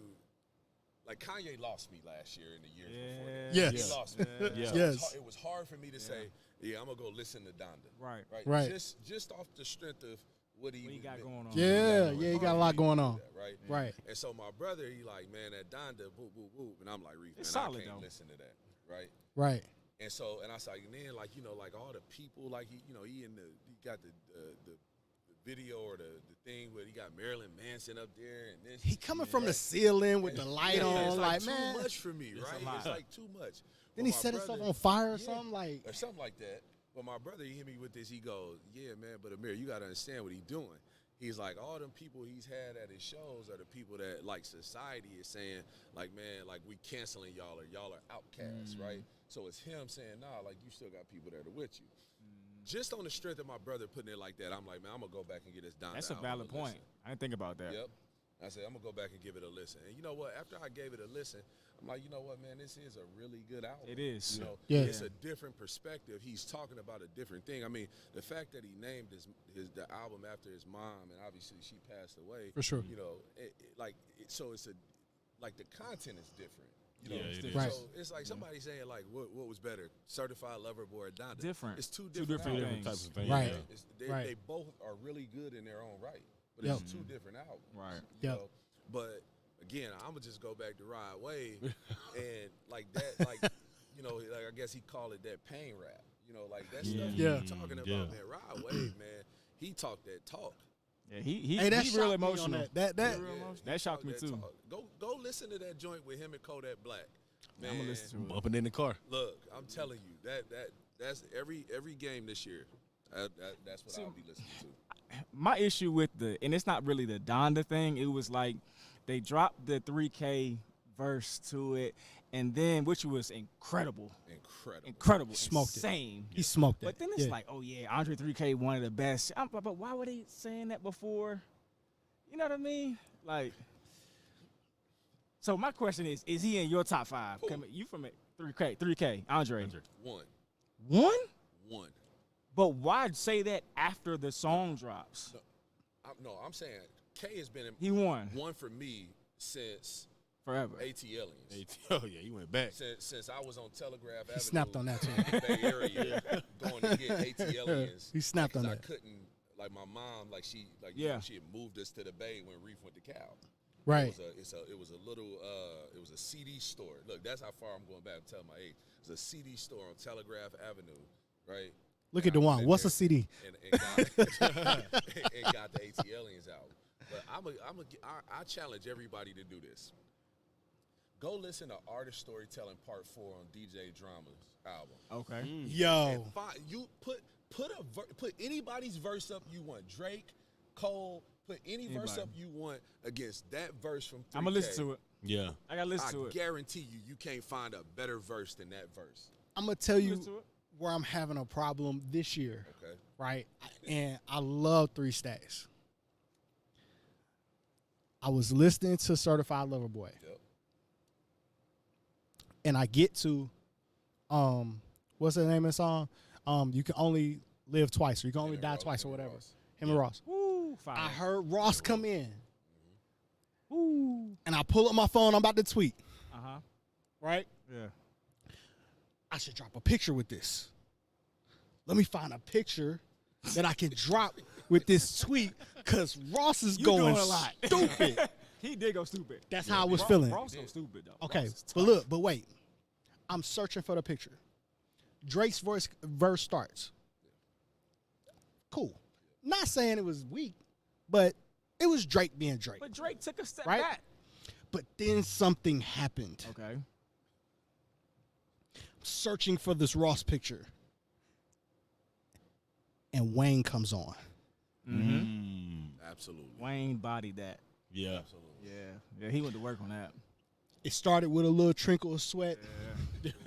like Kanye lost me last year and the year before that. Yes. He lost me. Yeah. So Yes. it was hard for me to say, I'm going to go listen to Donda. Right. Right. Just off the strength of what he got going on. Yeah, he got a lot going on. Right. Right. And so my brother, he like, man, that Donda, boop, boop, boop. And I'm like, Reef, man, It's I solid, can't though. listen to that. Right. Right. And so, and I was like, and then like, like all the people, like he got the video or the thing where he got Marilyn Manson up there and this. He coming from the ceiling with the light on, it's like, too man. much for me, right? It's like too much. Then But he my set himself brother- on fire or Yeah. something, like. or something like that. But my brother, he hit me with this. He goes, yeah, man, but Amir, you got to understand what he's doing. He's like, all them people he's had at his shows are the people that, like, society is saying, like, man, like, we canceling y'all or y'all are outcasts, right? So it's him saying, nah, like, you still got people that are with you. Just on the strength of my brother putting it like that, I'm like, man, I'm going to go back and get this Donda That's a album valid and point. listen. I didn't think about that. Yep. I said, I'm going to go back and give it a listen. And you know what? After I gave it a listen, I'm like, you know what, man, this is a really good album. It is. Yeah. It's a different perspective. He's talking about a different thing. I mean, the fact that he named the album after his mom, and obviously she passed away. For sure. So it's like the content is different. Yeah, it is. Right. So it's like somebody saying like, what was better, Certified Lover Boy or Donda? Different. It's two Two different different albums. Types of things. Right. Yeah. Right. They both are really good in their own right, but Yep. it's two different albums. Right. you Yep. know? But again, I'm gonna just go back to Ride Wave and like that, like like I guess he called it that pain rap. Like that stuff Yeah. he's talking about, Yeah. man. Ride Wave, man. He talked that talk. Yeah, he Hey, that real shocked me on emotional. that. That Yeah, That he shocked talked me that too. talk. Go listen to that joint with him and Kodak Black. Man, I'm gonna listen to it. Bumping in the car. Look, I'm telling you that's every game this year. That's what I'll be listening to. My issue with and it's not really the Donda thing. It was like they dropped the 3K verse to it, and then which was incredible, Smoked it. insane. He smoked it. But then it's Yeah. like, oh yeah, Andre 3K one of the best. But why were they saying that before? You know what I mean? Like, so my question is he in your top five? Who? You from it? 3K, Andre. One. But why say that after the song drops? I'm saying K has been He won one for me since forever. AT Aliens. Oh yeah, he went back. Since I was on Telegraph Avenue, He snapped on that too. in the Bay Area, going to get AT Aliens. He snapped on 'cause I that. couldn't, like my mom, like she had moved us to the Bay when Reef went to Cal. Right. It was a little it was a CD store. Look, that's how far I'm going back. I'm telling my age. It was a CD store on Telegraph Avenue, right? Look at Dewan. What's a CD? And got the AT Aliens out. But I challenge everybody to do this. Go listen to Artist Storytelling Part 4 on DJ Drama's album. Okay. Yo. You put anybody's verse up you want. Drake, Cole, put any verse Anybody. up you want against that verse from 3K. I'm gonna listen to it. Yeah. I gotta listen I to it. guarantee you can't find a better verse than that verse. I'm going to tell you Listen to it. where I'm having a problem this year, Okay. right? And I love 3 Stacks. I was listening to Certified Lover Boy. Yep. And I get to, what's the name of the song? You can only live twice, or you can only and die Ross- twice, or him and whatever. Ross. Him and Ross. Woo, fire. I heard Ross come in, Woo. and I pull up my phone. I'm about to tweet, Uh-huh. right? Yeah. I should drop a picture with this. Let me find a picture that I can drop with this tweet, because Ross is You going doing a lot. stupid. He did go stupid. That's how I was Ross- feeling. Ross go stupid though. Okay, Ross is but tough. look, but wait. I'm searching for the picture. Drake's verse starts. Cool. Not saying it was weak, but it was Drake being Drake. But Drake took a step Right? back. But then something happened. Okay. Searching for this Ross picture. And Wayne comes on. Absolutely. Wayne bodied that. Yeah. Absolutely. Yeah. Yeah, he went to work on that. It started with a little trickle of sweat.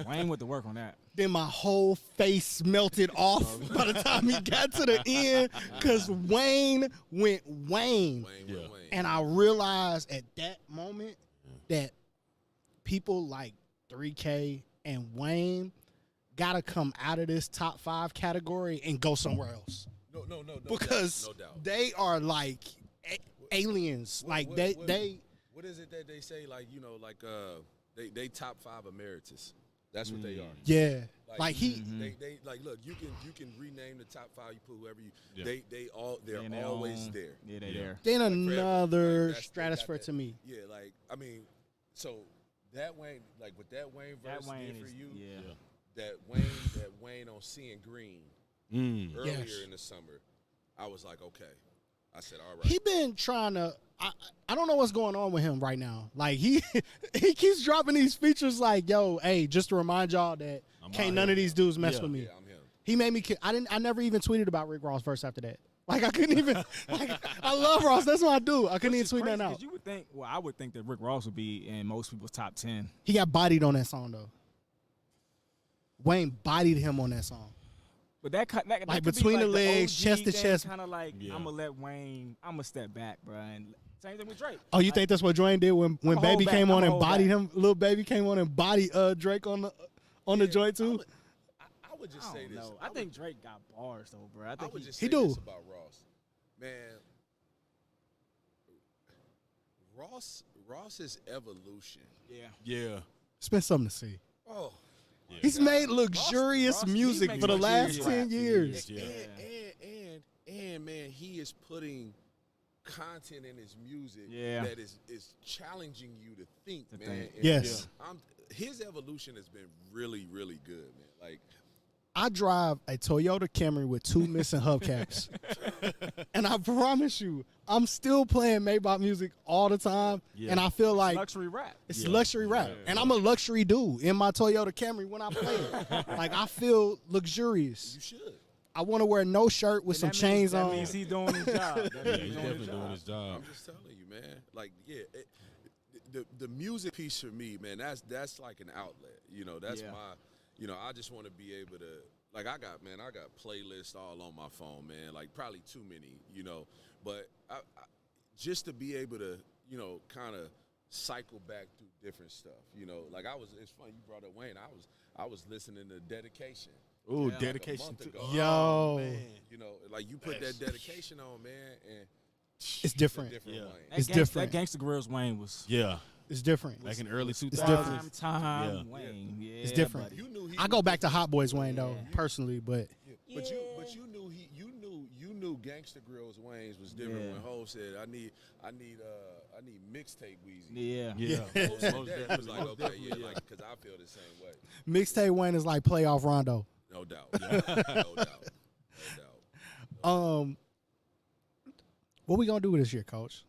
Wayne went to work on that. Then my whole face melted off by the time he got to the end because Wayne went Wayne. Wayne. And I realized at that moment that people like 3K and Wayne got to come out of this top 5 category and go somewhere else. No Because doubt. they are like aliens. Like they. What is it that they say? Like, you know, like they top 5 emeritus. That's what they are. Yeah. Like he. they like look. You can rename the top 5. You put whoever you. Yeah. They're always there. Yeah, they there. Then Like, another that's- they got stratosphere that- to me. Yeah, like I mean, so that Wayne, like with that Wayne verse That Wayne did for is, you, yeah. that Wayne on Seeing Green earlier Yes. in the summer, I was like, okay. I said, all right. He been trying to. I don't know what's going on with him right now. Like he keeps dropping these features. Like, yo, hey, just to remind y'all that can't none of these dudes mess with me. Yeah, I'm him. He made me. I never even tweeted about Rick Ross verse after that. Like I couldn't even. Like I love Ross. That's what I do. I couldn't even tweet that out. You would think. Well, I would think that Rick Ross would be in most people's top 10. He got bodied on that song though. Wayne bodied him on that song. But that Like, could be between the legs, OG chest to thing, chest. Kind of like Yeah. I'm gonna let Wayne. I'm gonna step back, bro. And same thing with Drake. Oh, you think that's what Dwayne did when I'ma Baby hold came back. on I'ma and hold bodied back. him? Little Baby came on and bodied Drake on the joint too. I would just I say don't this. know. I think Drake got bars though, bro. I I think would he just he say do. this about Ross, man. Ross's evolution. Yeah. It's been something to see. Oh, He's made luxurious Ross- music he's for the making last luxurious 10 rap years. Yeah. and man, he is putting content in his music Yeah. that is challenging you to think, To man. think. And Yes. his evolution has been really, really good, man. Like, I drive a Toyota Camry with 2 missing hubcaps. And I promise you, I'm still playing Maybach music all the time. Yeah. And I feel like luxury rap. it's Yeah. luxury rap. And I'm a luxury dude in my Toyota Camry when I play it. Like, I feel luxurious. you should. I want to wear no shirt with some And that chains means, on. That means he's doing his job. That Yeah, means he's he's definitely doing his job. I'm just telling you, man. Like, yeah, the music piece for me, man. That's like an outlet. You know, that's Yeah. my. You know, I just want to be able to. Like, I got playlists all on my phone, man. Like, probably too many, you know. But I just to be able to, you know, kind of cycle back through different stuff, you know. Like, it's funny you brought up Wayne. I was listening to Dedication. Ooh, Yeah. dedication Like a to month ago. Yo. man. You know, like you put that dedication on, man, and It's different. It's a different Yeah. Wayne. It's different. That Gangsta Grills Wayne was Yeah. It's different. Back in early 2000s. different. time Yeah. Wayne. Yeah, It's different. buddy. You knew he I was go back to different. Hot Boys Wayne, though, personally. But But you knew Gangsta Grills Wayne's was different Yeah. when Hov said I need mixtape Weezy. Yeah. Yeah. Hov said Most that, he was definitely, like, most okay, definitely, yeah, yeah. like because I feel the same way. Mixtape Wayne is like playoff Rondo. No doubt. No doubt. What we gonna do this year, Coach?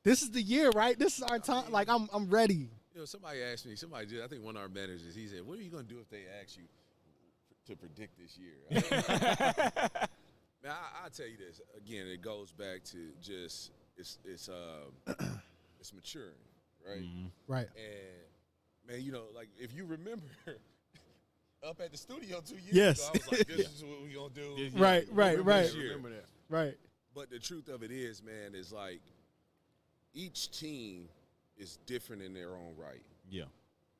This is the year, right? This is our time. Like I'm ready. You know, somebody asked me. Somebody did. I think one of our managers. He said, "What are you gonna do if they ask you to predict this year?" Man, I'll tell you this again. It goes back to just it's maturing, right? Right. And man, you know, like if you remember, up at the studio 2 years Yes. ago, I was like, "This is what we gonna do." Yeah. Right. This year. Remember that. Right. But the truth of it is, man, is like each team is different in their own right. Yeah.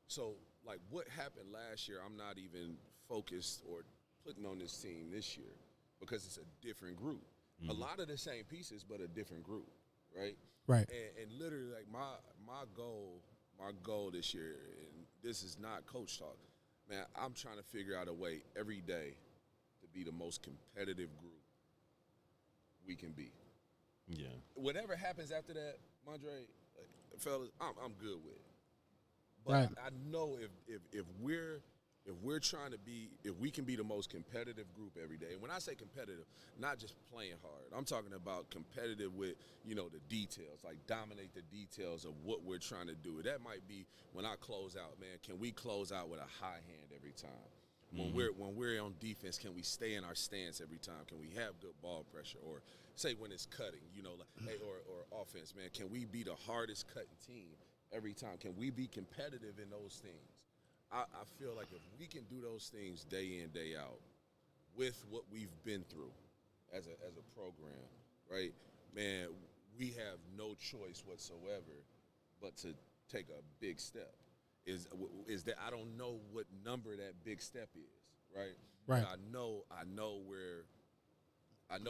So, like, what happened last year, I'm not even focused or putting on this team this year because it's a different group. A lot of the same pieces, but a different group, right? Right. And literally, like, my goal this year, and this is not coach talk, man, I'm trying to figure out a way every day to be the most competitive group we can be. Yeah. Whatever happens after that, Mondre, fellas, I'm good with it. But Right. I know if we're trying to be, if we can be the most competitive group every day. And when I say competitive, not just playing hard. I'm talking about competitive with, you know, the details, like dominate the details of what we're trying to do. That might be when I close out, man, can we close out with a high hand every time? When we're on defense, can we stay in our stance every time? Can we have good ball pressure? Or say when it's cutting, you know, like, hey, or offense, man, can we be the hardest cutting team every time? Can we be competitive in those things? I feel like if we can do those things day in, day out with what we've been through as a program, right, man, we have no choice whatsoever but to take a big step. Is that I don't know what number that big step is, right? Right. But I know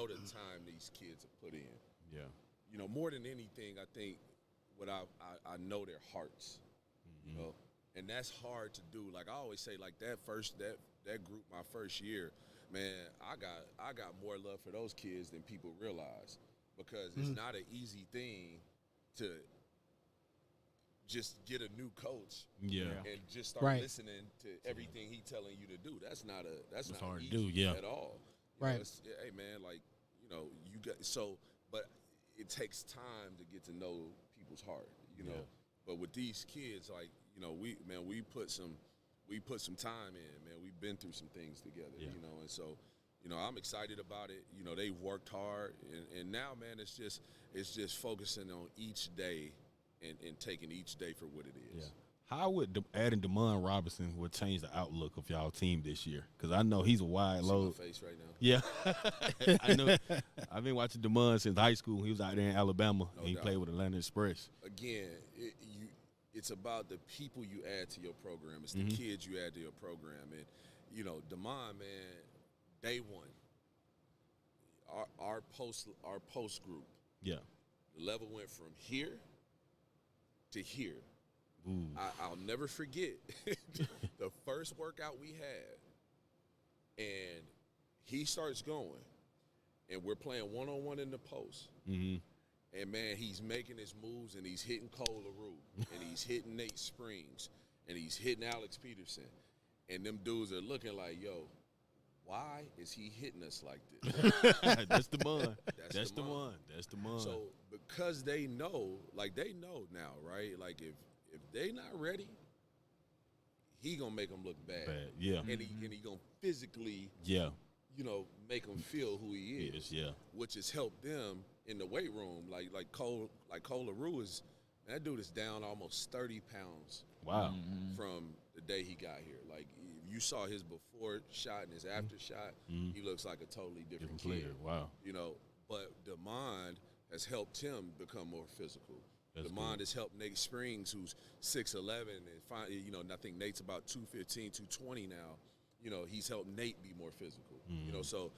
the time these kids have put in. Yeah. You know, more than anything, I think what I know their hearts, you know, and that's hard to do. Like I always say, like that group, my first year, man, I got more love for those kids than people realize, because it's not an easy thing to just get a new coach, and just start listening to everything he telling you to do. That's not hard easy to do, at all. You know, hey man, like, you know, you got but it takes time to get to know people's heart, you know. But with these kids, like, you know, we put some time in, man. We've been through some things together, you know, and so, you know, I'm excited about it. You know, they've worked hard, and now, man, it's just focusing on each day and taking each day for what it is. Yeah. How would adding DeMond Robinson would change the outlook of y'all team this year? Because I know he's a wide load. See my face right now. Yeah, I know. I've been watching DeMond since high school. He was out there in Alabama, and he played with Atlanta Express. Again, it's about the people you add to your program. It's the kids you add to your program. And, you know, DeMond, man, day one, our post group, the level went from here to here. I'll never forget the first workout we had, and he starts going, and we're playing one-on-one in the post. And, man, he's making his moves, and he's hitting Cole LaRue, and he's hitting Nate Springs, and he's hitting Alex Peterson. And them dudes are looking like, yo, why is he hitting us like this? That's the one. That's the one. So because they know now, right? Like if they not ready, he gonna make them look bad. Yeah. And he gonna physically, you know, make them feel who he is. Yeah. Which has helped them in the weight room. Like Cole LaRue is, that dude is down almost 30 pounds. Wow. From the day he got here. Like, if you saw his before shot and his after shot, he looks like a totally different kid. Player. Wow. You know, but DeMond has helped him become more physical. DeMond has helped Nate Springs, who's 6'11", and finally, you know, I think Nate's about 215, 220 now. You know, he's helped Nate be more physical. You know, so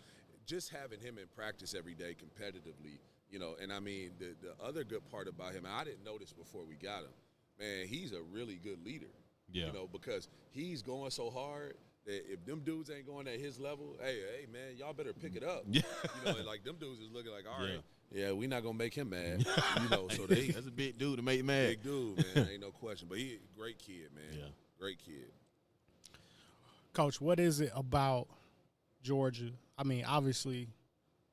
just having him in practice every day competitively, you know, and I mean, the other good part about him, and I didn't notice before we got him, man, he's a really good leader. Yeah. You know, because he's going so hard that if them dudes ain't going at his level, hey, man, y'all better pick it up. Yeah. You know, and like them dudes is looking like, all right, yeah, we not gonna make him mad. You know, so that's a big dude to make mad. Big dude, man, ain't no question. But he a great kid, man. Yeah. Great kid. Coach, what is it about Georgia? I mean, obviously,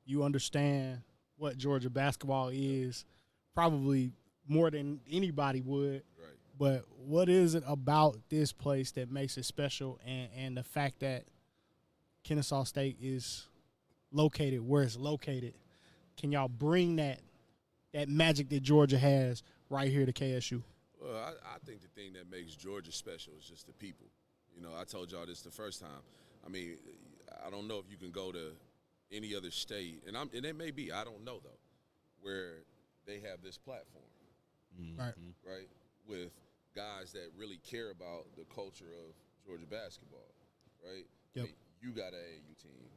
you understand what Georgia basketball is, probably more than anybody would. Right. But what is it about this place that makes it special, and the fact that Kennesaw State is located where it's located? Can y'all bring that magic that Georgia has right here to KSU? Well, I think the thing that makes Georgia special is just the people. You know, I told y'all this the first time. I mean, I don't know if you can go to any other state, and it may be, I don't know though, where they have this platform, right, with guys that really care about the culture of Georgia basketball, right? Yep. I mean, you got an AAU team.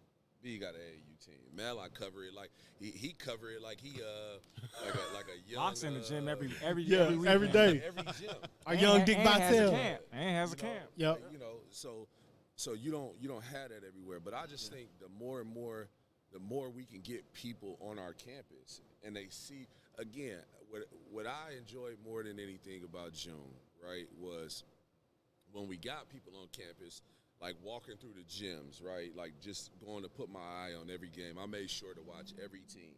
B got an AAU team. Mallock cover it like he cover it like he like a young box in the gym every day. every gym. Our young Dick Vitale. And has a camp. Yep. You know, so you don't have that everywhere. But I just think the more we can get people on our campus and they see, again, what I enjoyed more than anything about June, right, was when we got people on campus, like walking through the gyms, right, like just going to put my eye on every game. I made sure to watch every team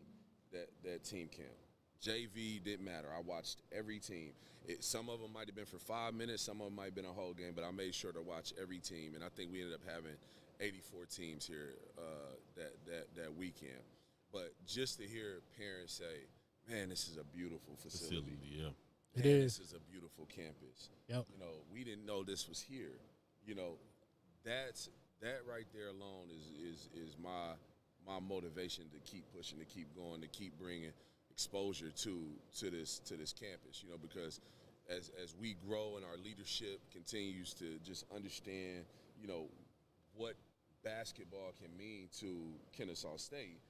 that team camp. JV didn't matter. I watched every team. Some of them might have been for 5 minutes. Some of them might have been a whole game, but I made sure to watch every team. And I think we ended up having 84 teams here that weekend. But just to hear parents say, man, this is a beautiful facility. It This is a beautiful campus. Yep. You know, we didn't know this was here. You know, that right there alone is my motivation to keep pushing, to keep going, to keep bringing exposure to this campus. You know, because as we grow and our leadership continues to just understand, you know, what basketball can mean to Kennesaw State,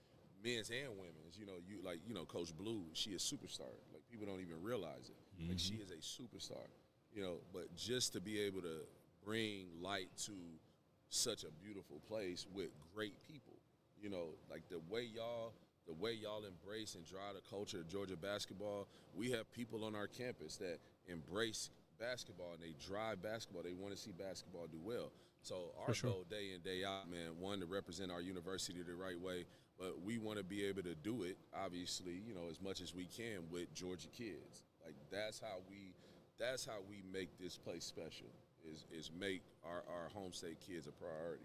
men's and women's. You know, Coach Blue, she is a superstar. Like, people don't even realize it. Like, she is a superstar. You know, but just to be able to bring light to such a beautiful place with great people. You know, like the way y'all embrace and drive the culture of Georgia basketball. We have people on our campus that embrace basketball and they drive basketball. They want to see basketball do well. So our goal day in, day out, man, one, to represent our university the right way, but we want to be able to do it, obviously, you know, as much as we can with Georgia kids. Like, that's how we make this place special, is make our home state kids a priority.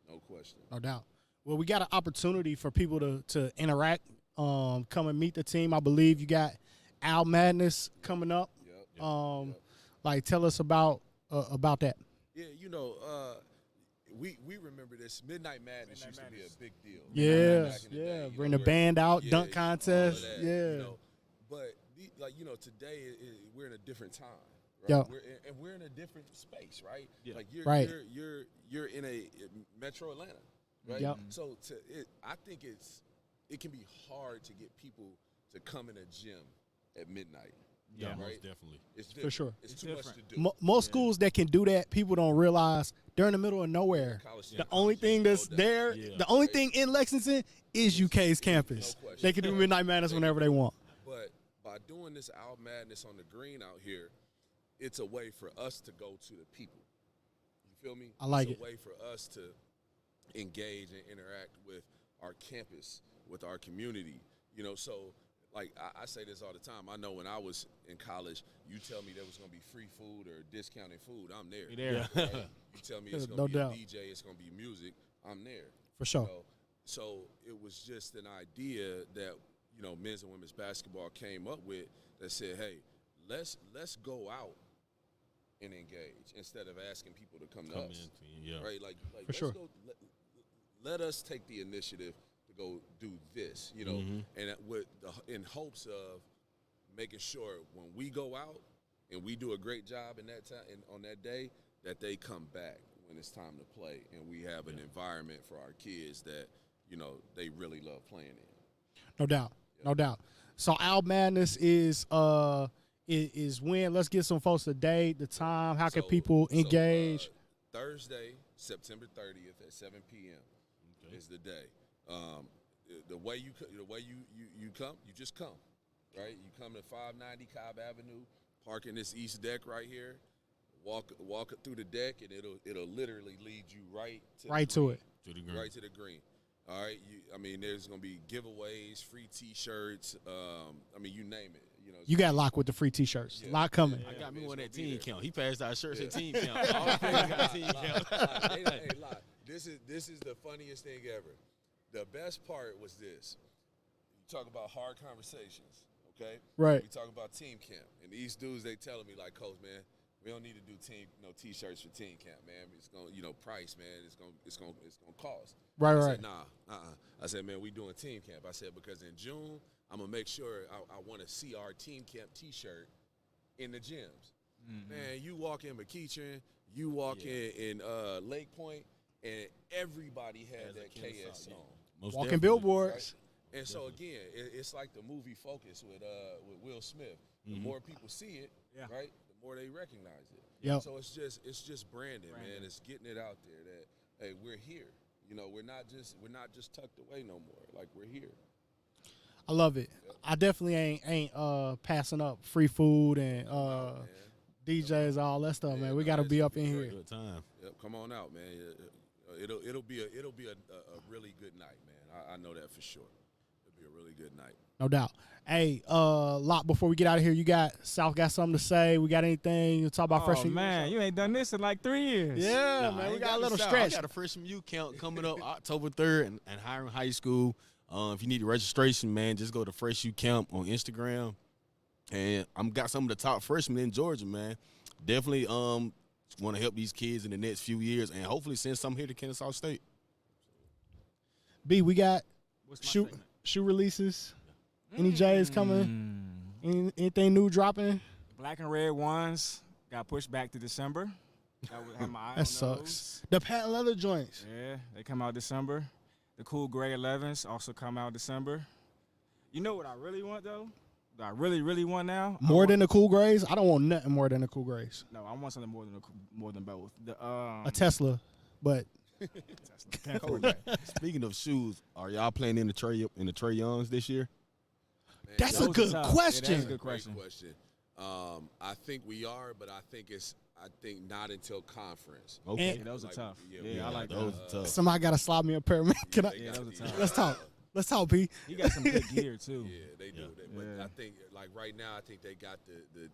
No question. No doubt. Well, we got an opportunity for people to interact, come and meet the team. I believe you got Al Madness coming up. Yep. Like, tell us about that. Yeah, you know, we remember this. Midnight Madness used to be a big deal. Yeah. Bring the band out, dunk contest. That, yeah. You know, but today we're in a different time. Right? Yeah. We're in a different space, right? Yeah. Like you're in a Metro Atlanta, right? Yep. So I think it can be hard to get people to come in a gym at midnight. Yeah, right? most definitely. It's different. For sure. It's too much to do. Most schools that can do that, people don't realize they're in the middle of nowhere. The only thing that's there, the only thing in Lexington is UK's campus. No question. They can do Midnight Madness whenever they want. But by doing this Al Madness on the green out here, it's a way for us to go to the people. You feel me? I like it's a way for us to engage and interact with our campus, with our community. You know, so like I say this all the time. I know when I was in college, you tell me there was going to be free food or discounted food, I'm there. You're there. Right? You tell me it's going to No be doubt. a DJ, it's going to be music, I'm there. For sure. You know? So it was just an idea that, you know, men's and women's basketball came up with that said, hey, let's go out and engage instead of asking people to come to us. Right? Like For let's sure. go, let us take the initiative to go do this, you know, and in hopes of making sure when we go out and we do a great job in that time and on that day, that they come back when it's time to play and we have an environment for our kids that, you know, they really love playing in. No doubt. No doubt. So Al Madness is when? Let's get some folks the date, the time. How can people engage? Thursday, September 30th at 7 p.m. is the day. The way you come, you just come, right? You come to 590 Cobb Avenue, park in this east deck right here, walk through the deck, and it'll literally lead you right to the green. Right to the green. All right, there's gonna be giveaways, free T-shirts. You name it. You know, You got Lock with the free T-shirts. Lock coming. I got me one at team count. He passed out shirts at team count. All the players got team count. Hey, Lock. This is the funniest thing ever. The best part was this. You talk about hard conversations, okay? Right. We talk about team camp, and these dudes, they telling me like, Coach, man, we don't need to do T-shirts for team camp, man. It's gonna, price, man. It's gonna cost. Right. I said, nah. I said, man, we doing team camp. I said because in June, I'm gonna make sure I want to see our team camp T-shirt in the gyms. Mm-hmm. Man, you walk in McEachern, you walk in Lake Point, and everybody had that KS on. Most Walking definitely. billboards. Right? And so again, it's like the movie Focus with Will Smith. The more people see it, right, the more they recognize it. Yep. So it's just branding, man. It's getting it out there that hey, we're here. You know, we're not just tucked away no more. Like, we're here. I love it. I definitely ain't passing up free food and DJs, all that stuff, man. We got to be up in here. Good time. Yep, come on out, man. It'll be a really good night, man. I know that for sure. It'll be a really good night. No doubt. Hey, Lot, before we get out of here, South got something to say? We got anything to talk about freshman? Oh, man, you ain't done this in like 3 years. Yeah, man, we got a little stretch. I got a freshman U count coming up October 3rd and Hiram High School. If you need a registration, man, just go to Fresh U Camp on Instagram. And I'm got some of the top freshmen in Georgia, man. Definitely want to help these kids in the next few years and hopefully send some here to Kennesaw State. B, we got What's my shoe segment? releases. Any J's coming? Anything new dropping? Black and red ones got pushed back to December. That would have my eye on That sucks. those. The patent leather joints. Yeah, they come out December. The cool gray 11s also come out December. You know what I really want though? What I really, really want now? More than the cool grays? I don't want nothing more than the cool grays. No, I want something more than both. The A Tesla, but Speaking of shoes, are y'all playing in the Trey Youngs this year? Man, that's that a was good tough. question. Yeah, that's a good great question. I think we are, but I think not until conference. Okay. And- Yeah, those are Like, tough. yeah, Yeah, we I got like those those. are tough. Somebody got to slide me a pair, man. Can I? They Yeah, got those the, are tough. Let's talk. Let's talk, P. He got some good gear too. Yeah, they do. Yeah. But Yeah. I think, like right now, I think they got the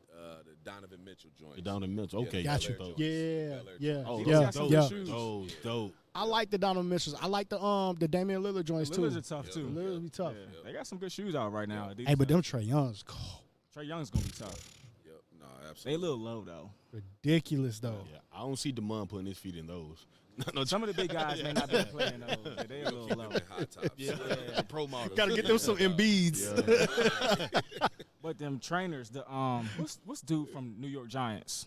Donovan Mitchell joint. Down in Mitchell. Okay. Got Bel you. Air joints. Yeah, Bel Air yeah, joints. Oh, He yeah, got some yeah. good shoes. Those dope. I like the Donovan Mitchells. I like the Damian Lillard joints too. Lillard's are tough The too. Lillard's be tough. Yeah. They got some good shoes out right now. Hey, but them Trey Youngs, Trey Young's gonna be tough. Yep. No, They a absolutely. little low though. ridiculous though. Yeah, I don't see DeMond putting his feet in those. No, Some of the big guys may not be playing those. But they a little low. High tops. yeah, pro model. Got to get them some Embiids. Yeah. But them trainers, the what's dude from New York Giants,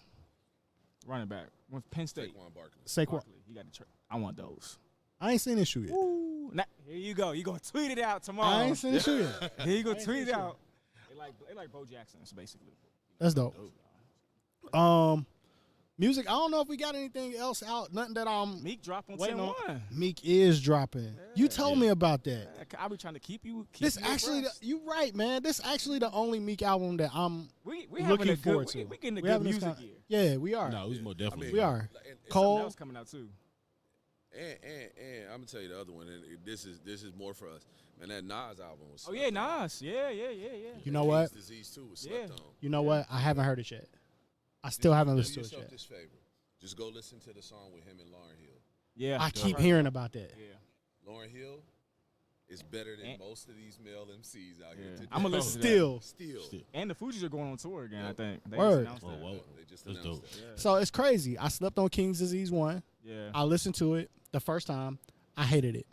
running back with Penn State. Saquon Barkley. Saquon. Barkley. He got the I want those. I ain't seen this shoe yet. Ooh, here you go. You gonna tweet it out tomorrow? I ain't seen this shoe yet. Here you go, I ain't tweet seen it shit. out. They like Bo Jackson's basically. That's dope. Music. I don't know if we got anything else out. Nothing that I'm Meek drop on waiting 10-1. on. Meek is dropping. You told me about that. I be trying to keep you. This actually, you right, man. This actually the only Meek album that I'm we looking having a forward good, to. We getting a We good having this music kind- year. Yeah, we are. No, he's more definitely. We are. And Something Cole. else coming out too. And I'm gonna tell you the other one, and this is more for us. Man, that Nas album was. Oh slept yeah, on. Nas. Yeah. You know what? King's Disease too was slept Yeah. on. You know what? I haven't heard it yet. I still haven't Do listened to it yourself yet. this favor. Just go listen to the song with him and Lauryn Hill. Yeah. I keep hearing about that. Yeah. Lauryn Hill is better than And- most of these male MCs out here Yeah. today. I'ma listen to Still. Still. And the Fugees are going on tour again. I think. They Word. just announced Oh, that. whoa. They just That's announced dope. that. Yeah. So it's crazy. I slept on King's Disease 1. Yeah. I listened to it the first time. I hated it.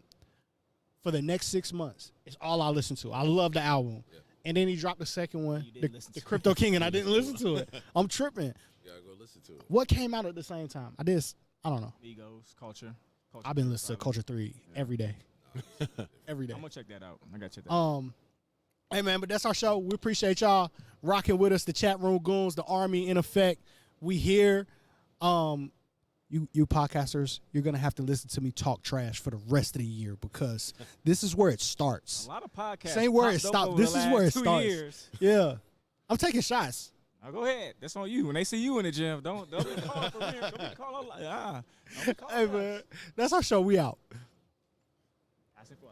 For the next 6 months, it's all I listened to. I love the album. Yeah. And then he dropped the second one, You didn't the listen to Crypto King, and I didn't listen to it. I'm tripping. Yeah, go listen to it. What came out at the same time? I don't know. Migos, Culture. I've been listening to Culture 3 every day. Every day. I'm gonna check that out. I gotta check that out. Hey man, but that's our show. We appreciate y'all rocking with us. The chat room goons, the army in effect. We here. You podcasters, you're gonna have to listen to me talk trash for the rest of the year because this is where it starts. A lot of podcasts. Same where it popped up stopped. over This the is where it last 2 starts. years. Yeah, I'm taking shots. Now go ahead. That's on you. When they see you in the gym, don't be calling for me. Don't be calling like, don't be calling Hey us. man, that's our show. We out. I said for